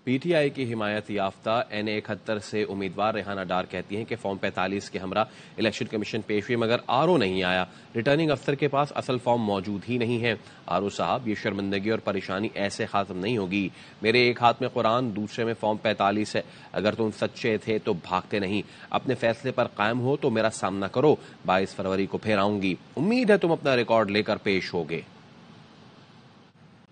PTI की हिमायत याफ्ता NA71 से उम्मीदवार रेहाना डार कहती हैं कि फॉर्म 45 के हमरा इलेक्शन कमीशन पेश हुए मगर RO नहीं आया। रिटर्निंग अफसर के पास असल फॉर्म मौजूद ही नहीं है। RO साहब, ये शर्मिंदगी और परेशानी ऐसे खत्म नहीं होगी। मेरे एक हाथ में कुरान, दूसरे में फॉर्म 45 है। अगर तुम सच्चे थे तो भागते नहीं। अपने फैसले पर कायम हो तो मेरा सामना करो। 22 फरवरी को फिर आऊंगी। उम्मीद है तुम अपना रिकॉर्ड लेकर पेश होगे।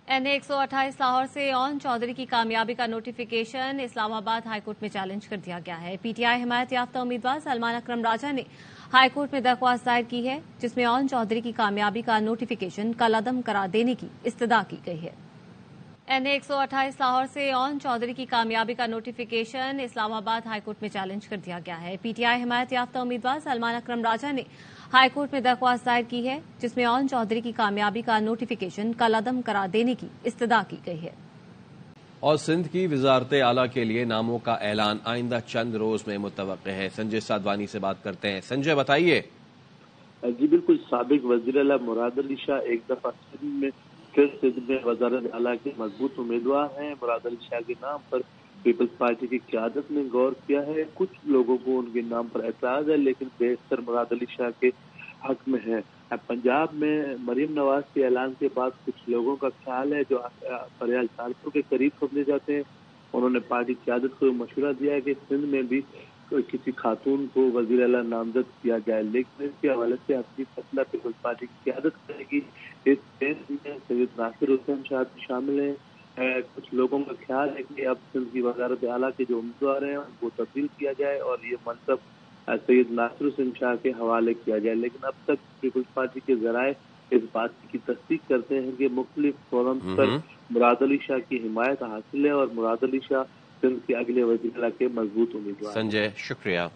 NA128 लाहौर से ऑन चौधरी की कामयाबी का नोटिफिकेशन इस्लामाबाद हाईकोर्ट में चैलेंज कर दिया गया है। PTI हिमायत याफ्ता उम्मीदवार सलमान अकरम राजा ने हाईकोर्ट में दरख्वास्त दायर की है जिसमें ऑन चौधरी की कामयाबी का नोटिफिकेशन कलअदम करार देने की इस्तदा की गई है। NA128 लाहौर से ऑन चौधरी की कामयाबी का नोटिफिकेशन इस्लामाबाद हाईकोर्ट में चैलेंज कर दिया गया है। PTI हिमायत याफ्ता उम्मीदवार सलमान अकरम राजा ने हाईकोर्ट में दरख्वास्त दायर की है जिसमें ऑन चौधरी की कामयाबी का नोटिफिकेशन कलअदम करार देने की इस्तदा की गई है। और सिंध की वजारत आला के लिए नामों का ऐलान आइंदा चंद रोज में मुतवक्किल है। संजय साधवानी से बात करते हैं। संजय, बताइए। जी बिल्कुल, साबिक वजीर आला मुराद अली शाह एक दफा सिंध में वजारत आला के मजबूत उम्मीदवार हैं। मुराद अली शाह के नाम पर पीपल्स पार्टी की क़यादत ने गौर किया है। कुछ लोगों को उनके नाम पर एतराज है लेकिन बेहतर मुराद अली शाह के हक में है। पंजाब में मरीम नवाज के ऐलान के बाद कुछ लोगों का ख्याल है जो फरियाद सालपुर के करीब समझे जाते हैं। उन्होंने पार्टी क़यादत को मशवरा दिया है कि सिंध में भी किसी खातून को वजीर आला नामजद किया जाए, लेकिन इसके हवाले से अपनी फैसला पीपल्स पार्टी की क़यादत करेगी। इस केस में सैयद नासिर हुसैन शाह शामिल हैं। कुछ लोगों का ख्याल है कि अब सिंध की वजारत आला के जो उम्मीदवार हैं उनको तब्दील किया जाए और ये मनसब सैयद नासिर हुसैन शाह के हवाले किया जाए, लेकिन अब तक पीपल्स पार्टी के जराए इस बात की तस्दीक करते हैं कि मुख्तलिफ फोरम पर मुराद अली शाह की हिमायत हासिल है और मुराद अली शाह सिंध के अगले वज़ीर के मजबूत उम्मीदवार। संजय, शुक्रिया।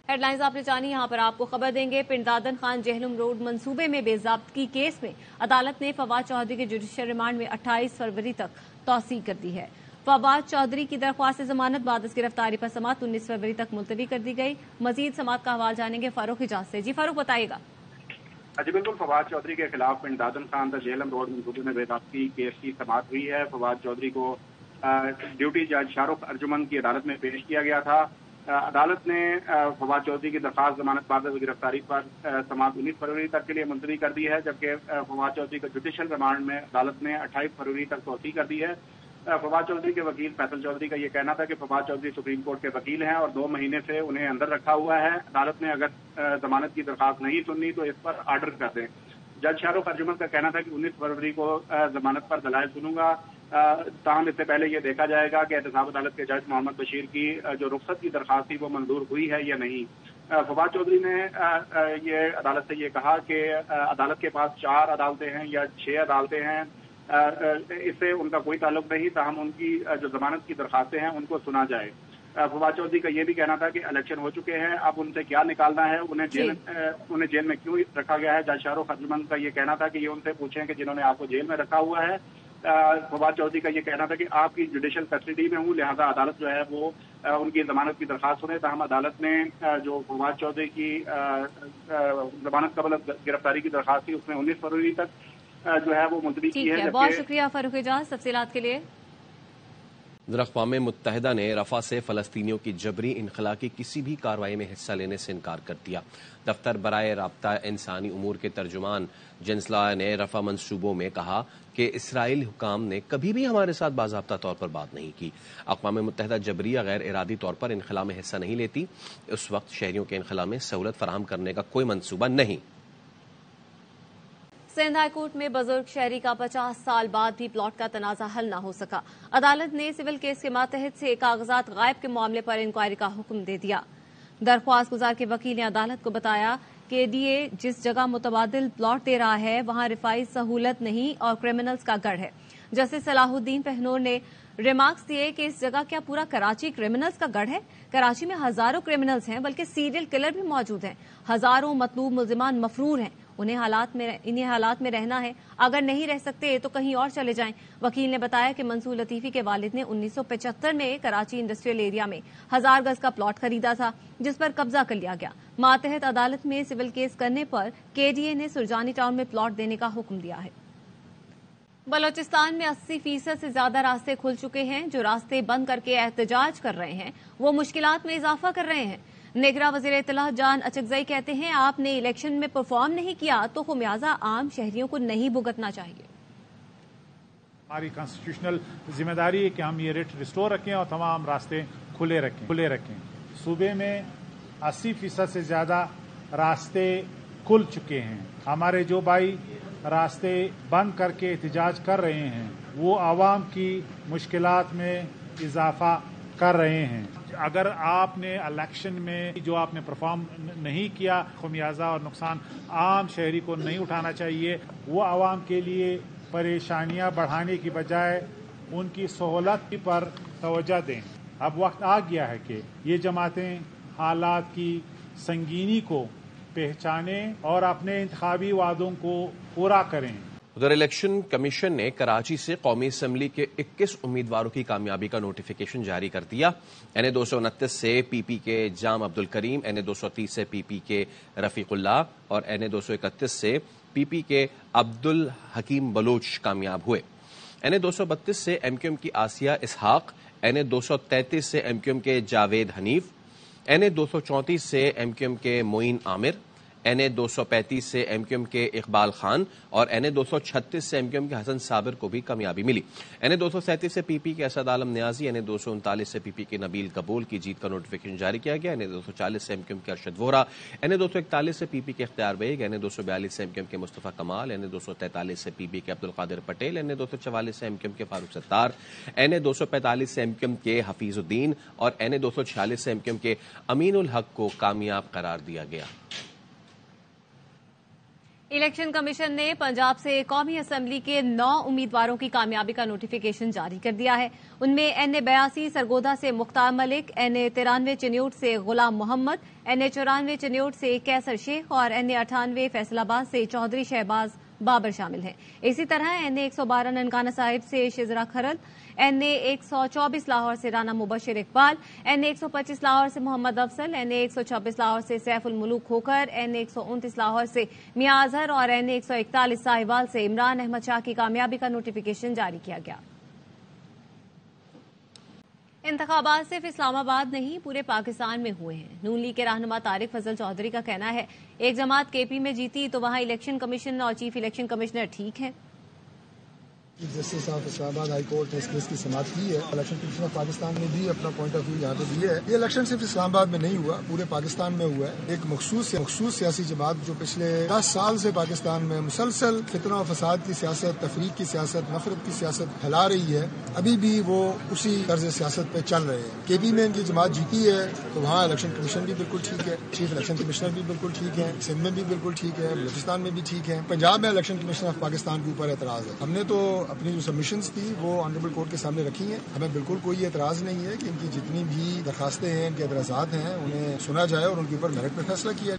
हेडलाइंस आपने जानी, यहाँ पर आपको खबर देंगे। पिंडादन खान जेहलम रोड मंसूबे में बेज़ाब्तगी केस में अदालत ने फवाद चौधरी के जुडिशियल रिमांड में 28 फरवरी तक तौसीह कर दी है। फवाद चौधरी की दरख्वास्त जमानत बाद गिरफ्तारी पर समाअत 19 फरवरी तक मुलतवी कर दी गई। मजीद समाअत का हवाला जानेंगे फारूक हिजाज से। जी फारूक, बताइएगा। जी बिल्कुल, फवाद चौधरी के खिलाफ पिंडादन खान जेहलम रोड मंसूबे में बेज़ाब्तगी केस की समाअत हुई है। फवाद चौधरी को ड्यूटी जज शाहरुख अर्जुमन की अदालत में पेश किया गया था। अदालत ने फवाद चौधरी की दरख्वास्त जमानत बाद गिरफ्तारी पर समाअत 19 फरवरी तक के लिए मुलतवी कर दी है, जबकि फवाद चौधरी का जुडिशियल रिमांड में अदालत ने 28 फरवरी तक तौसीह कर दी है। फवाद चौधरी के वकील फैसल चौधरी का ये कहना था कि फवाद चौधरी सुप्रीम कोर्ट के वकील हैं और 2 महीने से उन्हें अंदर रखा हुआ है। अदालत ने अगर जमानत की दरख्वास्त नहीं सुननी तो इस पर आर्डर कर दें। जज शाहरुख अर्जुमन का कहना था कि 19 फरवरी को जमानत पर दलाइल सुनूंगा। ताहम इससे पहले ये देखा जाएगा कि एहतसाब अदालत के जज मोहम्मद बशीर की जो रुख्सत की दरख्वास्त थी वो मंजूर हुई है या नहीं। फवाद चौधरी ने ये अदालत से ये कहा कि अदालत के पास 4 अदालतें हैं या 6 अदालतें हैं, इससे उनका कोई ताल्लुक नहीं, ताहम उनकी जो जमानत की दरख्वास्तें हैं उनको सुना जाए। फवाद चौधरी का ये भी कहना था कि इलेक्शन हो चुके हैं, अब उनसे क्या निकालना है, उन्हें जेल में क्यों रखा गया है। जज शाहरुख अर्जुमन का ये कहना था कि ये उनसे पूछें कि जिन्होंने आपको जेल में रखा हुआ है। फवाद चौधरी का ये कहना था कि आपकी जुडिशियल कस्टडी में हूँ, लिहाजा अदालत जो है वो उनकी जमानत की दरख्वास्त सुने। ताहम अदालत ने जो फवाद चौधरी की जमानत कबल गिरफ्तारी की दरख्वास्त थी उसमें 19 फरवरी तक जो है वो मुलतवी की है। बहुत शुक्रिया फारूक इजाज तफसीलात के लिए। अक़वाम मुत्तहिदा ने रफ़ा से फ़लस्तीनियों की जबरी इनखला की किसी भी कार्रवाई में हिस्सा लेने से इनकार कर दिया। दफ्तर बराए राब्ता इंसानी उमूर के तर्जुमान जिन्सला ने रफ़ा मंसूबों में कहा कि इसराइल हुकाम ने कभी भी हमारे साथ बाज़ाब्ता तौर पर बात नहीं की। अक़वाम मुत्तहिदा जबरी या गैर इरादी तौर पर इनखला में हिस्सा नहीं लेती। उस वक्त शहरियों के इनखला में सहूलत फराहम करने का कोई मनसूबा नहीं। सिंध हाई कोर्ट में बुजुर्ग शहरी का 50 साल बाद भी प्लॉट का तनाजा हल न हो सका। अदालत ने सिविल केस के मातहत से कागजात गायब के मामले पर इंक्वायरी का हुक्म दे दिया। दरख्वास्त गुजार के वकील ने अदालत को बताया कि डीए जिस जगह मुतबादिल प्लॉट दे रहा है वहां रिफाई सहूलत नहीं और क्रिमिनल्स का गढ़ है। जस्टिस सलाहुद्दीन पहनोर ने रिमार्क्स दिए कि इस जगह क्या पूरा कराची क्रिमिनल्स का गढ़ है? कराची में हजारों क्रिमिनल्स हैं, बल्कि सीरियल किलर भी मौजूद हैं। हजारों मतलूब मुल्जिमान मफरूर हैं। इन्हीं हालात में रहना है। अगर नहीं रह सकते तो कहीं और चले जाएं। वकील ने बताया कि मंसूर लतीफी के वालिद ने 1975 में कराची इंडस्ट्रियल एरिया में 1000 गज का प्लॉट खरीदा था, जिस पर कब्जा कर लिया गया। मातहत अदालत में सिविल केस करने पर केडीए ने सुरजानी टाउन में प्लॉट देने का हुक्म दिया है। बलोचिस्तान में 80% से ज्यादा रास्ते खुल चुके हैं। जो रास्ते बंद करके एहतजाज कर रहे हैं वो मुश्किलात में इजाफा कर रहे हैं। निगरां वज़ीर इत्तलाह जान अचकज़ई कहते हैं, आपने इलेक्शन में परफॉर्म नहीं किया तो खुमियाजा आम शहरियों को नहीं भुगतना चाहिए। हमारी कॉन्स्टिट्यूशनल जिम्मेदारी है कि हम ये रेट रिस्टोर रखें और तमाम रास्ते खुले रखें। सूबे में 80% से ज्यादा रास्ते खुल चुके हैं। हमारे जो भाई रास्ते बंद करके एहतजाज कर रहे हैं वो आवाम की मुश्किलात में इजाफा कर रहे हैं। अगर आपने इलेक्शन में जो आपने परफॉर्म नहीं किया, खुमियाजा और नुकसान आम शहरी को नहीं उठाना चाहिए। वो आवाम के लिए परेशानियां बढ़ाने की बजाय उनकी सहूलत पर तवज्जो दें। अब वक्त आ गया है कि ये जमातें हालात की संगीनी को पहचानें और अपने इंतखाबी वादों को पूरा करें। उधर इलेक्शन कमीशन ने कराची से कौमी असम्बली के 21 उम्मीदवारों की कामयाबी का नोटिफिकेशन जारी कर दिया। NA 229 से PP के जाम अब्दुल करीम, NA 230 से PP के रफीकुल्लाह और NA 231 से PP के अब्दुल हकीम बलोच कामयाब हुए। NA 232 से MQM की आसिया इसहाक, NA 233 से MQM के जावेद हनीफ, NA 234 से MQM के मोइन आमिर, NA 235 से MQM के इकबाल खान और NA 236 से MQM के हसन साबिर को भी कामयाबी मिली। NA 237 से PP के असद आलम न्याजी, NA 239 से PP के नबील कबूल की जीत का नोटिफिकेशन जारी किया गया। NA 240 से MQM के अरशद वोहरा, NA 241 से PP के इख्तियार बेग, NA 242 से MQM के मुस्तफ़ा कमाल, NA 243 से PP के अब्दुल कादिर पटेल, NA 244 से MQM के फारूक सत्तार, NA 245 से MQM के हफीजुद्दीन और NA 246 से MQM के अमीनुल हक को कामयाब करार दिया गया। इलेक्शन कमीशन ने पंजाब से कौमी असम्बली के 9 उम्मीदवारों की कामयाबी का नोटिफिकेशन जारी कर दिया है। उनमें NA 82 सरगोदा से मुख्तार मलिक, NA 93 चिन्यूट से गुलाम मोहम्मद, NA 94 चिन्यूट से कैसर शेख और NA 98 फैसलाबाद से चौधरी शहबाज बाबर शामिल हैं। इसी तरह NA 112 ननकाना साहिब से शिजरा खरल, NA 124 लाहौर से राना मुबशिर इकबाल, NA 125 लाहौर से मोहम्मद अफसल, NA 126 लाहौर से सैफुल मुलूक खोखर, NA 129 लाहौर से मियां अजहर और NA 141 साहिवाल से इमरान अहमद शाह की कामयाबी का नोटिफिकेशन जारी किया गया। इंतखाबात सिर्फ इस्लामाबाद नहीं पूरे पाकिस्तान में हुए हैं। नून लीग के रहनुमा तारिक फजल चौधरी का कहना है, एक जमात KP में जीती तो वहां इलेक्शन कमीशन और चीफ इलेक्शन कमिश्नर ठीक है। Justice of Islamabad high court ने इस केस की समाअत की है। इलेक्शन कमीशन ऑफ पाकिस्तान ने भी अपना पॉइंट ऑफ व्यू यहाँ पे दिया है। ये इलेक्शन सिर्फ इस्लामाबाद में नहीं हुआ, पूरे पाकिस्तान में हुआ है। एक मखसूस सियासी जमात जो पिछले 10 साल से पाकिस्तान में मुसलसल फितना और फसाद की सियासत, तफरीक की सियासत, नफरत की सियासत फैला रही है, अभी भी वो उसी तर्ज सियासत पे चल रहे हैं। KP में इनकी जमात जीती है तो वहाँ इलेक्शन कमीशन भी बिल्कुल ठीक है, चीफ इलेक्शन कमिश्नर भी बिल्कुल ठीक है, सिंध में भी बिल्कुल ठीक है, बलूचिस्तान में भी ठीक है। पंजाब में इलेक्शन कमीशन ऑफ पाकिस्तान के ऊपर एतराज है। हमने तो अपनी जो सबमिशन थी वो ऑनरेबल कोर्ट के सामने रखी हैं। हमें बिल्कुल कोई एतराज नहीं है कि इनकी जितनी भी दरखास्तें हैं, इनके एतराज़ात हैं, उन्हें सुना जाए और उनके ऊपर मेरिट पे फैसला किया।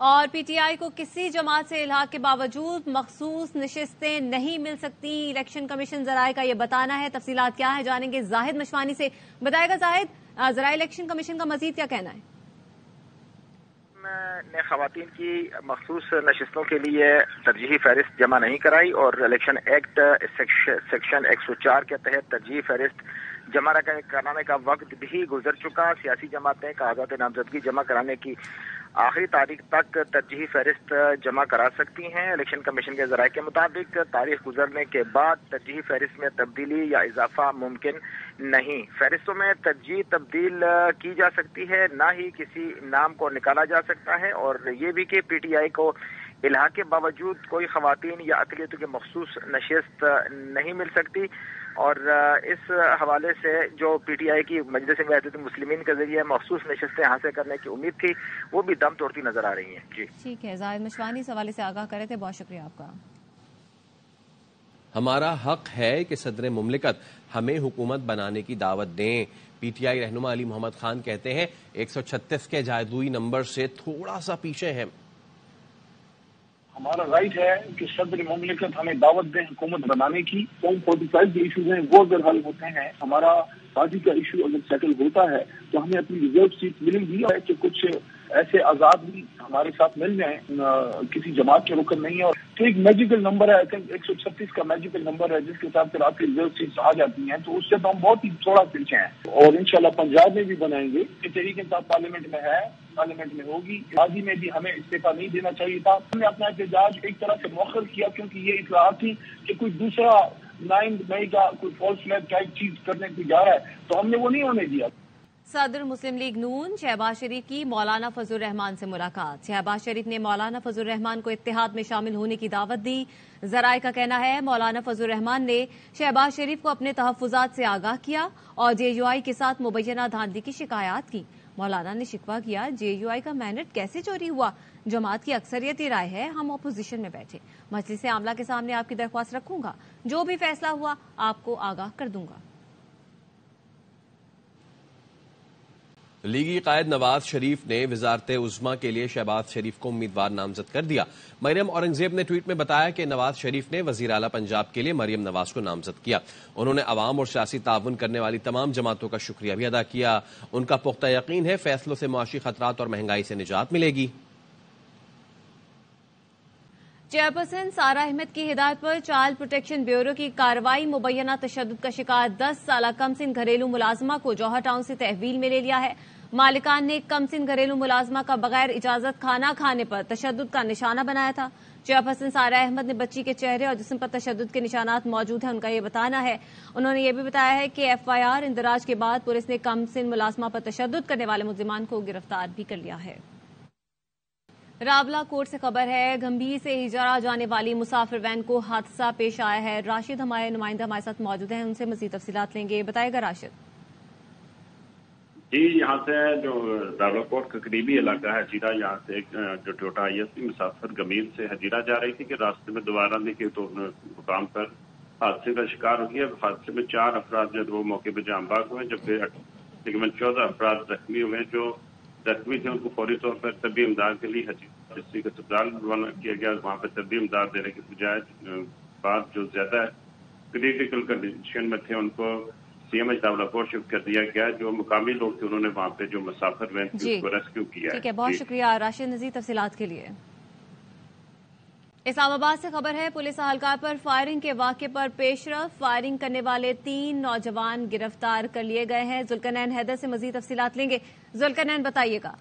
और PTI को किसी जमात से इल्हाक के बावजूद मखसूस नशिस्तें नहीं मिल सकती, इलेक्शन कमीशन जराए का ये बताना है। तफसीलात क्या है जानेंगे जाहिद मशवानी से। बताएगा जाहिद, जरा इलेक्शन कमीशन का मजीद क्या कहना है? ने खवातीन की मखसूस नशिस्तों के लिए तरजीही फहरिस्त जमा नहीं कराई और इलेक्शन एक्ट सेक्शन 104 के तहत तरजीही फहरिस्त जमा कराने का वक्त भी गुजर चुका। सियासी जमातें कागजात नामजदगी जमा कराने की आखिरी तारीख तक तरजीही फहरिस्त जमा करा सकती हैं। इलेक्शन कमीशन के जराये के मुताबिक तारीख गुजरने के बाद तरजीही फहरिस्त में तब्दीली या इजाफा मुमकिन नहीं। फहरिस्तों में तरजीह तब्दील की जा सकती है, ना ही किसी नाम को निकाला जा सकता है। और ये भी कि PTI को इल्हाक के बावजूद कोई खवातीन या अक़लियतों की मखसूस नशिस्त नहीं मिल सकती। और इस हवाले से जो PTI की मजलिस वहदत मुस्लिमीन के जरिए मखसूस नशिस्तें हासिल करने की उम्मीद थी वो भी दम तोड़ती नजर आ रही हैं। जी ठीक है, जाहिद मशवानी इस हवाले से आगाह करे थे, बहुत शुक्रिया आपका। हमारा हक है कि सदर मुमलिकत हमें हुकूमत बनाने की दावत दें। PTI रहनुमा अली मोहम्मद खान कहते हैं 136 के जादुई नंबर से थोड़ा सा पीछे है। हमारा राइट है कि सदर मुमलिकत हमें दावत दें हुकूमत बनाने की। फॉर्म 45 जो इशूज हैं वो अगर हल होते हैं, हमारा पार्टी का इशू अगर सेटल होता है तो हमें अपनी रिजर्व सीट मिलेगी। है कि कुछ ایسے آزاد بھی ہمارے ساتھ مل جائیں, کسی جماعت کے رکن نہیں ہے. اور تو ایک میجیکل نمبر ہے, آئی تھنک 136 کا میجیکل نمبر ہے جس کے ساتھ پھر آپ کی ریزرو سیٹس آ جاتی ہیں, تو اس سے تو ہم بہت ہی تھوڑا پیچھے ہیں. اور انشاءاللہ پنجاب میں بھی بنائیں گے. یہ تحریک انصاف پارلیمنٹ میں ہے, پارلیمنٹ میں ہوگی. ماضی میں بھی ہمیں استعفیٰ نہیں دینا چاہیے تھا. ہم نے اپنا احتجاج ایک طرح سے مؤخر کیا کیونکہ یہ اطلاعات تھی کہ کوئی دوسرا 9 مئی کا کوئی فالس فلیگ ٹائپ چیز کرنے کو جا رہا ہے, تو ہم نے وہ نہیں ہونے دیا. صدر مسلم لیگ نون شہباز شریف کی مولانا فضل الرحمان سے ملاقات. شہباز شریف نے مولانا فضل الرحمان کو اتحاد میں شامل ہونے کی دعوت دی. ذرائع کا کہنا ہے مولانا فضل الرحمان نے شہباز شریف کو اپنے تحفظات سے آگاہ کیا اور JUI کے ساتھ مبینہ دھاندلی کی شکایات کی. مولانا نے شکوہ کیا JUI کا مینڈیٹ کیسے چوری ہوا. جماعت کی اکثریتی رائے ہے ہم اپوزیشن میں بیٹھے. مجلس عاملہ کے سامنے آپ کی درخواست رکھوں گا, جو بھی فیصلہ ہوا آپ کو آگاہ کر دوں گا. لیگی قائد نواز شریف نے وزارت عظمیٰ کے لیے شہباز شریف کو امیدوار نامزد کر دیا. مریم اورنگزیب نے ٹویٹ میں بتایا کہ نواز شریف نے وزیر اعلیٰ پنجاب کے لیے مریم نواز کو نامزد کیا. انہوں نے عوام اور سیاسی تعاون کرنے والی تمام جماعتوں کا شکریہ بھی ادا کیا. ان کا پختہ یقین ہے فیصلوں سے معاشی خطرات اور مہنگائی سے نجات ملے گی. چیئرپرسن سارہ احمد کی ہدایت پر چائلڈ پروٹیکشن بیورو کی کارروائی مبینہ تشدد کا شکار 10 سالہ کم سن گھریلو ملازمہ کو جوہر ٹاؤن سے تحویل میں لے لیا ہے. مالکان نے کم سن گھریلو ملازمہ کا بغیر اجازت کھانا کھانے پر تشدد کا نشانہ بنایا تھا. چیئرپرسن سارہ احمد نے بچی کے چہرے اور جسم پر تشدد کے نشانات موجود ہیں ان کا یہ بتانا ہے. انہوں نے یہ بھی بتایا ہے کہ FIR اندراج کے بعد پولیس نے کم سن ملازمہ پر تشدد کرنے والے ملزمان کو گرفتار بھی کر لیا ہے. راولا کوٹ سے خبر ہے گھمبیر سے ہجرا جانے والی مسافر وین کو حادثہ پیش آیا ہے. راشد ہمارے نمائندہ ہمارے ساتھ موجود ہیں, ان سے مزید تفصیلات لیں گے. بتائے گا راشد. جی, یہاں سے جو راولا کوٹ کا قریبی علاقہ ہے ہجیرا, یہاں سے جو ٹوٹا ISP مسافر گمبیر سے ہجیرا جا رہی تھی کہ راستے میں دوبارہ دیکھے تو مقام پر حادثے کا شکار ہو گیا. حادثے میں 4 افراد جو وہ موقع پہ جاں بحق ہوئے, جبکہ تقریباً 14 افراد زخمی ہوئے. جو زخمی تھے ان کو فوری طور پر طبی امداد کے لیے ڈسٹرکٹ اسپتال روانہ کیا گیا. وہاں پہ طبی امداد دینے کے بجائے بعد جو زیادہ کریٹیکل کنڈیشن میں تھے ان کو CMH راولا کوٹ شفٹ کر دیا گیا. جو مقامی لوگ تھے انہوں نے وہاں پہ جو مسافر وین تھی اس کو ریسکیو کیا. ٹھیک ہے, بہت شکریہ راشد مزید تفصیلات کے لیے. اسلام آباد سے خبر ہے پولیس اہلکار پر فائرنگ کے واقعے پر پیش رفت. فائرنگ کرنے والے 3 نوجوان گرفتار کر لیے گئے ہیں. ذوالقرنین حیدر سے مزید تفصیلات لیں گے. ذوالقرنین بتائیے گا.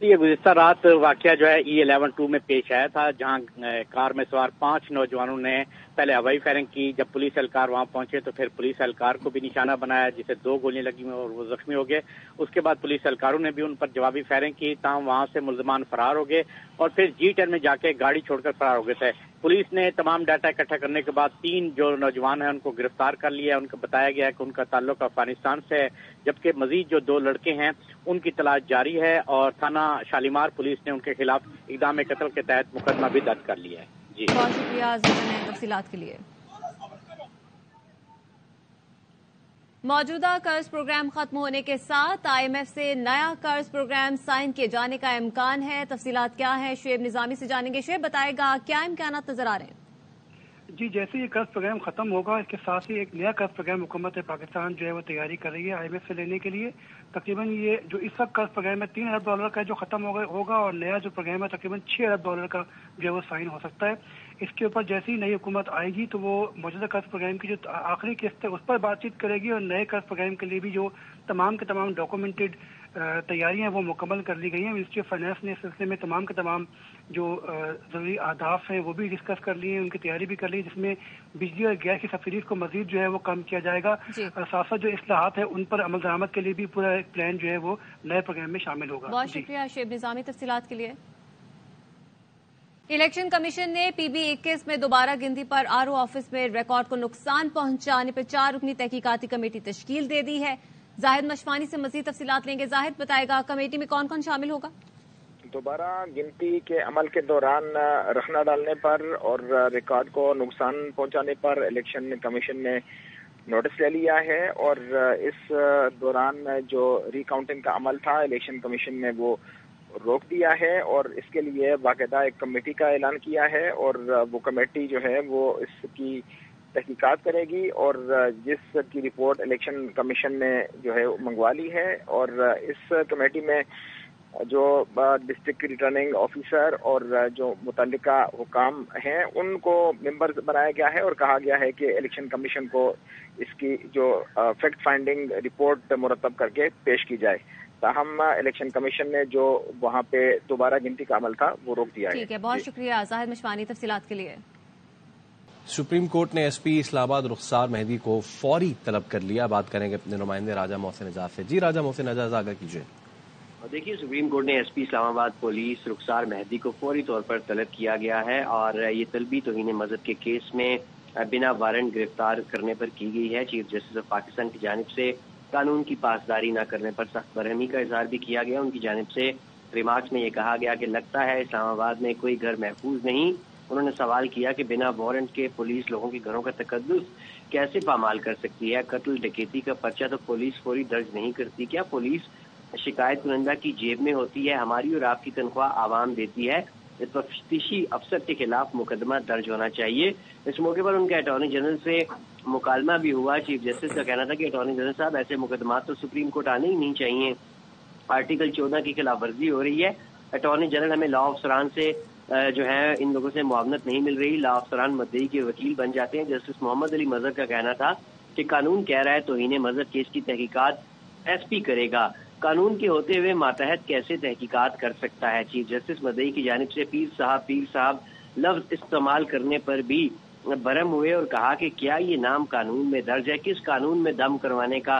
یہ گزشتہ رات واقعہ جو ہے E11-2 میں پیش آیا تھا, جہاں کار میں سوار 5 نوجوانوں نے پہلے ہوائی فائرنگ کی. جب پولیس اہلکار وہاں پہنچے تو پھر پولیس اہلکار کو بھی نشانہ بنایا جسے 2 گولیاں لگی اور وہ زخمی ہو گئے. اس کے بعد پولیس اہلکاروں نے بھی ان پر جوابی فائرنگ کی, تاہم وہاں سے ملزمان فرار ہو گئے اور پھر G10 میں جا کے گاڑی چھوڑ کر فرار ہو گئے تھے. پولیس نے تمام ڈاٹا اکٹھا کرنے کے بعد 3 جو نوجوان ہیں ان کو گرفتار کر لیا. ان کو بتایا گیا کہ ان کا تعلق افغانستان سے ہے, جبکہ مزید جو 2 لڑکے ہیں ان کی تلاش جاری ہے اور تھانہ شالیمار پولیس نے ان کے خلاف اقدام قتل کے تحت مقدمہ بھی درج کر لیا ہے. جی, بہت شکریہ تفصیلات کے لیے. موجودہ قرض پروگرام ختم ہونے کے ساتھ IMF سے نیا قرض پروگرام سائن کیے جانے کا امکان ہے. تفصیلات کیا ہیں شعیب نظامی سے جانیں گے. شعیب بتائے گا کیا امکانات نظر آ رہے ہیں. جی, جیسے یہ قرض پروگرام ختم ہوگا اس کے ساتھ ہی ایک نیا قرض پروگرام حکومت پاکستان جو ہے وہ تیاری کر رہی ہے IMF سے لینے کے لیے. تقریباً یہ جو اس وقت قرض پروگرام ہے $3 ارب کا جو ختم ہوگا اور نیا جو پروگرام ہے تقریباً $6 ارب کا جو ہے وہ سائن ہو سکتا ہے. اس کے اوپر جیسی نئی حکومت آئے گی تو وہ موجودہ قرض پروگرام کی جو آخری قسط ہے اس پر بات چیت کرے گی اور نئے قرض پروگرام کے لیے بھی جو تمام کے تمام ڈاکومنٹڈ تیاریاں وہ مکمل کر لی گئی ہیں. منسٹری آف فائنانس نے اس سلسلے میں تمام کے تمام جو ضروری اہداف ہیں وہ بھی ڈسکس کر لیے ہیں, ان کی تیاری بھی کر لی, جس میں بجلی اور گیس کی سبسڈیز کو مزید جو ہے وہ کم کیا جائے گا. اور ساتھ ساتھ جو اصلاحات ہیں ان پر عمل درآمد کے لیے بھی پورا ایک پلان جو ہے وہ نئے پروگرام میں شامل ہوگا. بہت شکریہ شعیب نظامی تفصیلات کے لیے. الیکشن کمیشن نے PB21 میں دوبارہ گنتی پر RO آفس میں ریکارڈ کو نقصان پہنچانے پر 4 رکنی تحقیقاتی کمیٹی تشکیل دے دی ہے. زاہد مشفانی سے مزید تفصیلات لیں گے. زاہد بتائے گا کمیٹی میں کون کون شامل ہوگا. دوبارہ گنتی کے عمل کے دوران رخنہ ڈالنے پر اور ریکارڈ کو نقصان پہنچانے پر الیکشن کمیشن نے نوٹس لے لیا ہے, اور اس دوران جو ری کاؤنٹنگ کا عمل تھا الیکشن کمیشن نے وہ روک دیا ہے اور اس کے لیے باقاعدہ ایک کمیٹی کا اعلان کیا ہے, اور وہ کمیٹی جو ہے وہ اس کی تحقیقات کرے گی اور جس کی رپورٹ الیکشن کمیشن نے جو ہے منگوا لی ہے. اور اس کمیٹی میں جو ڈسٹرکٹ ریٹرننگ آفیسر اور جو متعلقہ حکام ہیں ان کو ممبر بنایا گیا ہے اور کہا گیا ہے کہ الیکشن کمیشن کو اس کی جو فیکٹ فائنڈنگ رپورٹ مرتب کر کے پیش کی جائے. تاہم الیکشن کمیشن نے جو وہاں پہ دوبارہ گنتی کا عمل تھا وہ روک دیا ہے. ٹھیک ہے، بہت شکریہ زاہد مشوانی تفصیلات کے لیے. سپریم کورٹ نے ایس پی اسلام آباد رخسار مہدی کو فوری طلب کر لیا. بات کریں گے اپنے نمائندے راجہ محسن اعجاز سے. جی راجہ محسن اعجاز، آگاہ کیجیے. دیکھیے، سپریم کورٹ نے ایس پی اسلام آباد پولیس رخسار مہدی کو فوری طور پر طلب کیا گیا ہے اور یہ طلبی توہین مذہب کے کیس میں بنا وارنٹ گرفتار کرنے پر کی گئی ہے. چیف جسٹس آف پاکستان کی جانب سے قانون کی پاسداری نہ کرنے پر سخت برہمی کا اظہار بھی کیا گیا. ان کی جانب سے ریمارکس میں یہ کہا گیا کہ لگتا ہے اسلام آباد میں کوئی گھر محفوظ نہیں. انہوں نے سوال کیا کہ بنا وارنٹ کے پولیس لوگوں کے گھروں کا تقدس کیسے پامال کر سکتی ہے. قتل ڈکیتی کا پرچہ تو پولیس فوری درج نہیں کرتی. کیا پولیس شکایت کنندہ کی جیب میں ہوتی ہے؟ ہماری اور آپ کی تنخواہ عوام دیتی ہے. اس تفتیشی افسر کے خلاف مقدمہ درج ہونا چاہیے. اس موقع پر ان کے اٹارنی جنرل سے مکالمہ بھی ہوا. چیف جسٹس کا کہنا تھا کہ اٹارنی جنرل صاحب ایسے مقدمات تو سپریم کورٹ آنے ہی نہیں چاہیے. آرٹیکل 14 کی خلاف ورزی ہو رہی ہے. اٹارنی جنرل ہمیں لا افسران سے جو ہے ان لوگوں سے معاونت نہیں مل رہی. لا افسران مدعی کے وکیل بن جاتے ہیں. جسٹس محمد علی مظہر کا کہنا تھا کہ قانون کہہ رہا ہے توہین مذہب کیس کی تحقیقات ایس پی کرے گا. قانون کے ہوتے ہوئے ماتحت کیسے تحقیقات کر سکتا ہے؟ چیف جسٹس مدعی کی جانب سے پیر صاحب لفظ استعمال کرنے پر بھی برہم ہوئے اور کہا کہ کیا یہ نام قانون میں درج ہے؟ کس قانون میں دم کروانے کا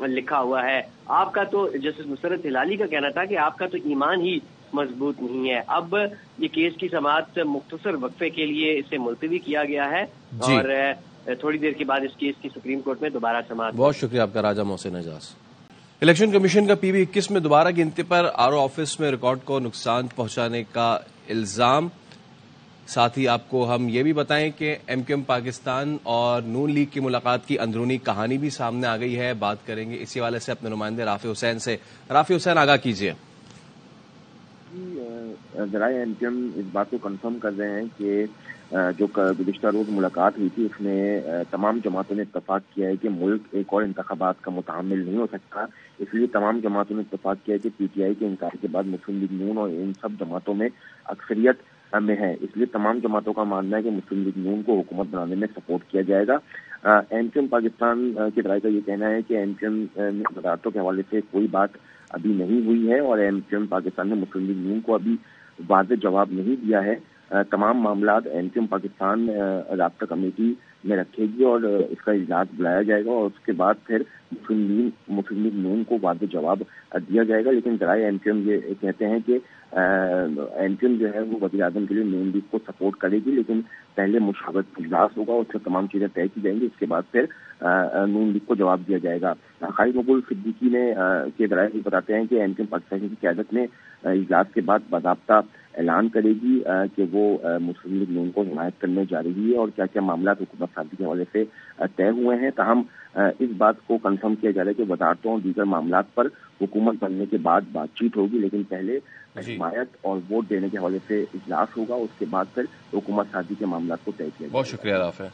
لکھا ہوا ہے؟ آپ کا تو جسٹس مسرت ہلالی کا کہنا تھا کہ آپ کا تو ایمان ہی مضبوط نہیں ہے. اب یہ کیس کی سماعت مختصر وقفے کے لیے اسے ملتوی کیا گیا ہے اور تھوڑی دیر کے بعد اس کیس کی سپریم کورٹ میں دوبارہ سماعت. بہت شکریہ آپ کا راجہ محسن اعجاز. الیکشن کمیشن کا PB21 میں دوبارہ گنتی پر RO آفس میں ریکارڈ کو نقصان پہنچانے کا الزام. ساتھ ہی آپ کو ہم یہ بھی بتائیں کہ MQM پاکستان اور نون لیگ کی ملاقات کی اندرونی کہانی بھی سامنے آ گئی ہے. بات کریں گے اسی حوالے سے اپنے نمائندے رافع حسین سے. رافع حسین، آگاہ کیجیے. ذرائع MQM اس بات کو کنفرم کر رہے ہیں کہ جو گزشتہ روز ملاقات ہوئی تھی اس میں تمام جماعتوں نے اتفاق کیا ہے کہ ملک ایک اور انتخابات کا متحمل نہیں ہو سکتا. اس لیے تمام جماعتوں نے اتفاق کیا ہے کہ PTI کے انکار کے بعد مسلم لیگ نون اور ان سب جماعتوں میں اکثریت میں ہے. اس لیے تمام جماعتوں کا ماننا ہے کہ مسلم لیگ نون کو حکومت بنانے میں سپورٹ کیا جائے گا. MQM پاکستان کے رائے کا یہ کہنا ہے کہ MQM میں وزارتوں کے حوالے سے کوئی بات ابھی نہیں ہوئی ہے اور MQM پاکستان نے مسلم لیگ نون کو ابھی واضح جواب نہیں دیا ہے. تمام معاملات MQM پاکستان رابطہ کمیٹی میں رکھے گی اور اس کا اجلاس بلایا جائے گا اور اس کے بعد پھر مسلم لیگ نون کو واضح جواب دیا جائے گا. لیکن ذرائع MQM یہ کہتے ہیں کہ MQM جو ہے وہ وزیر اعظم کے لیے نون لیگ کو سپورٹ کرے گی لیکن پہلے مشاورت اجلاس ہوگا اور اس سے تمام چیزیں طے کی جائیں گی. اس کے بعد پھر نون لیگ کو جواب دیا جائے گا. خالد مقبول صدیقی نے کے ذرائع یہ بتاتے ہیں کہ MQM پاکستان کی قیادت میں اجلاس کے بعد باضابطہ اعلان کرے گی کہ وہ مسلم لیگ نون کو حمایت کرنے جا رہی ہے اور کیا کیا معاملات حکومت سازی کے حوالے سے طے ہوئے ہیں. تاہم اس بات کو کنفرم کیا جا رہا ہے کہ وزارتوں اور دیگر معاملات پر حکومت بننے کے بعد بات چیت ہوگی لیکن پہلے حمایت اور ووٹ دینے کے حوالے سے اجلاس ہوگا. اس کے بعد پھر حکومت سازی کے معاملات کو طے کیا جائے گا. بہت شکریہ رافع.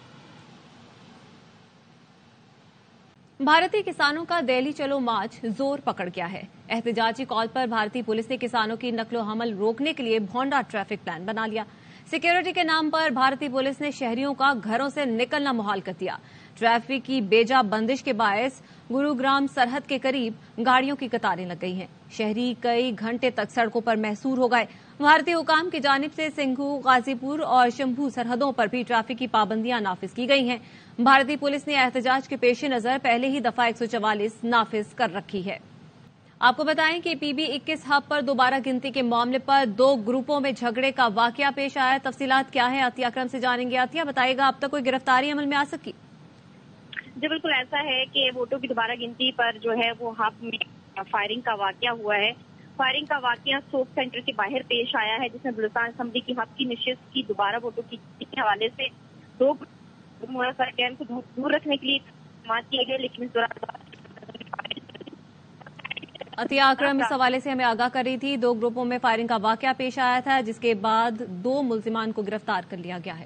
بھارتی کسانوں کا دہلی چلو مارچ زور پکڑ گیا ہے. احتجاجی کال پر بھارتی پولیس نے کسانوں کی نقل و حمل روکنے کے لیے بھونڈا ٹریفک پلان بنا لیا. سیکیورٹی کے نام پر بھارتی پولیس نے شہریوں کا گھروں سے نکلنا محال کر دیا. ٹریفک کی بیجا بندش کے باعث گروگرام سرحد کے قریب گاڑیوں کی قطاریں لگ گئی ہیں. شہری کئی گھنٹے تک سڑکوں پر محصور ہو گئے. بھارتی حکام کی جانب سے سنگھو، غازی پور اور شمبھو سرحدوں پر بھی ٹریفک کی پابندیاں نافذ کی گئی ہیں. بھارتی پولیس نے احتجاج کے پیش نظر پہلے ہی دفعہ 144 نافذ کر رکھی ہے. آپ کو بتائیں کہ PB21 ہب پر دوبارہ گنتی کے معاملے پر 2 گروپوں میں جھگڑے کا واقعہ پیش آیا. تفصیلات کیا ہے عطیہ اکرم سے جانیں گے. عطیہ بتائے گا اب تک کوئی گرفتاری عمل میں آ سکی؟ جی بالکل ایسا ہے کہ ووٹوں کی دوبارہ گنتی پر جو ہے وہ ہب میں فائرنگ کا واقعہ ہوا ہے. فائرنگ کا واقعہ سوپ سینٹر کے باہر پیش آیا ہے جس میں بلوچستان اسمبلی کی ہب کی نشست کی دوبارہ ووٹوں کی گنتی کے حوالے سے 2 کیمپ کو دور رکھنے کے لیے اقدامات کیے گئے لیکن اس دوران عطیہ اکرم اس حوالے سے ہمیں آگاہ کر رہی تھی. 2 گروپوں میں فائرنگ کا واقعہ پیش آیا تھا جس کے بعد 2 ملزمان کو گرفتار کر لیا گیا ہے.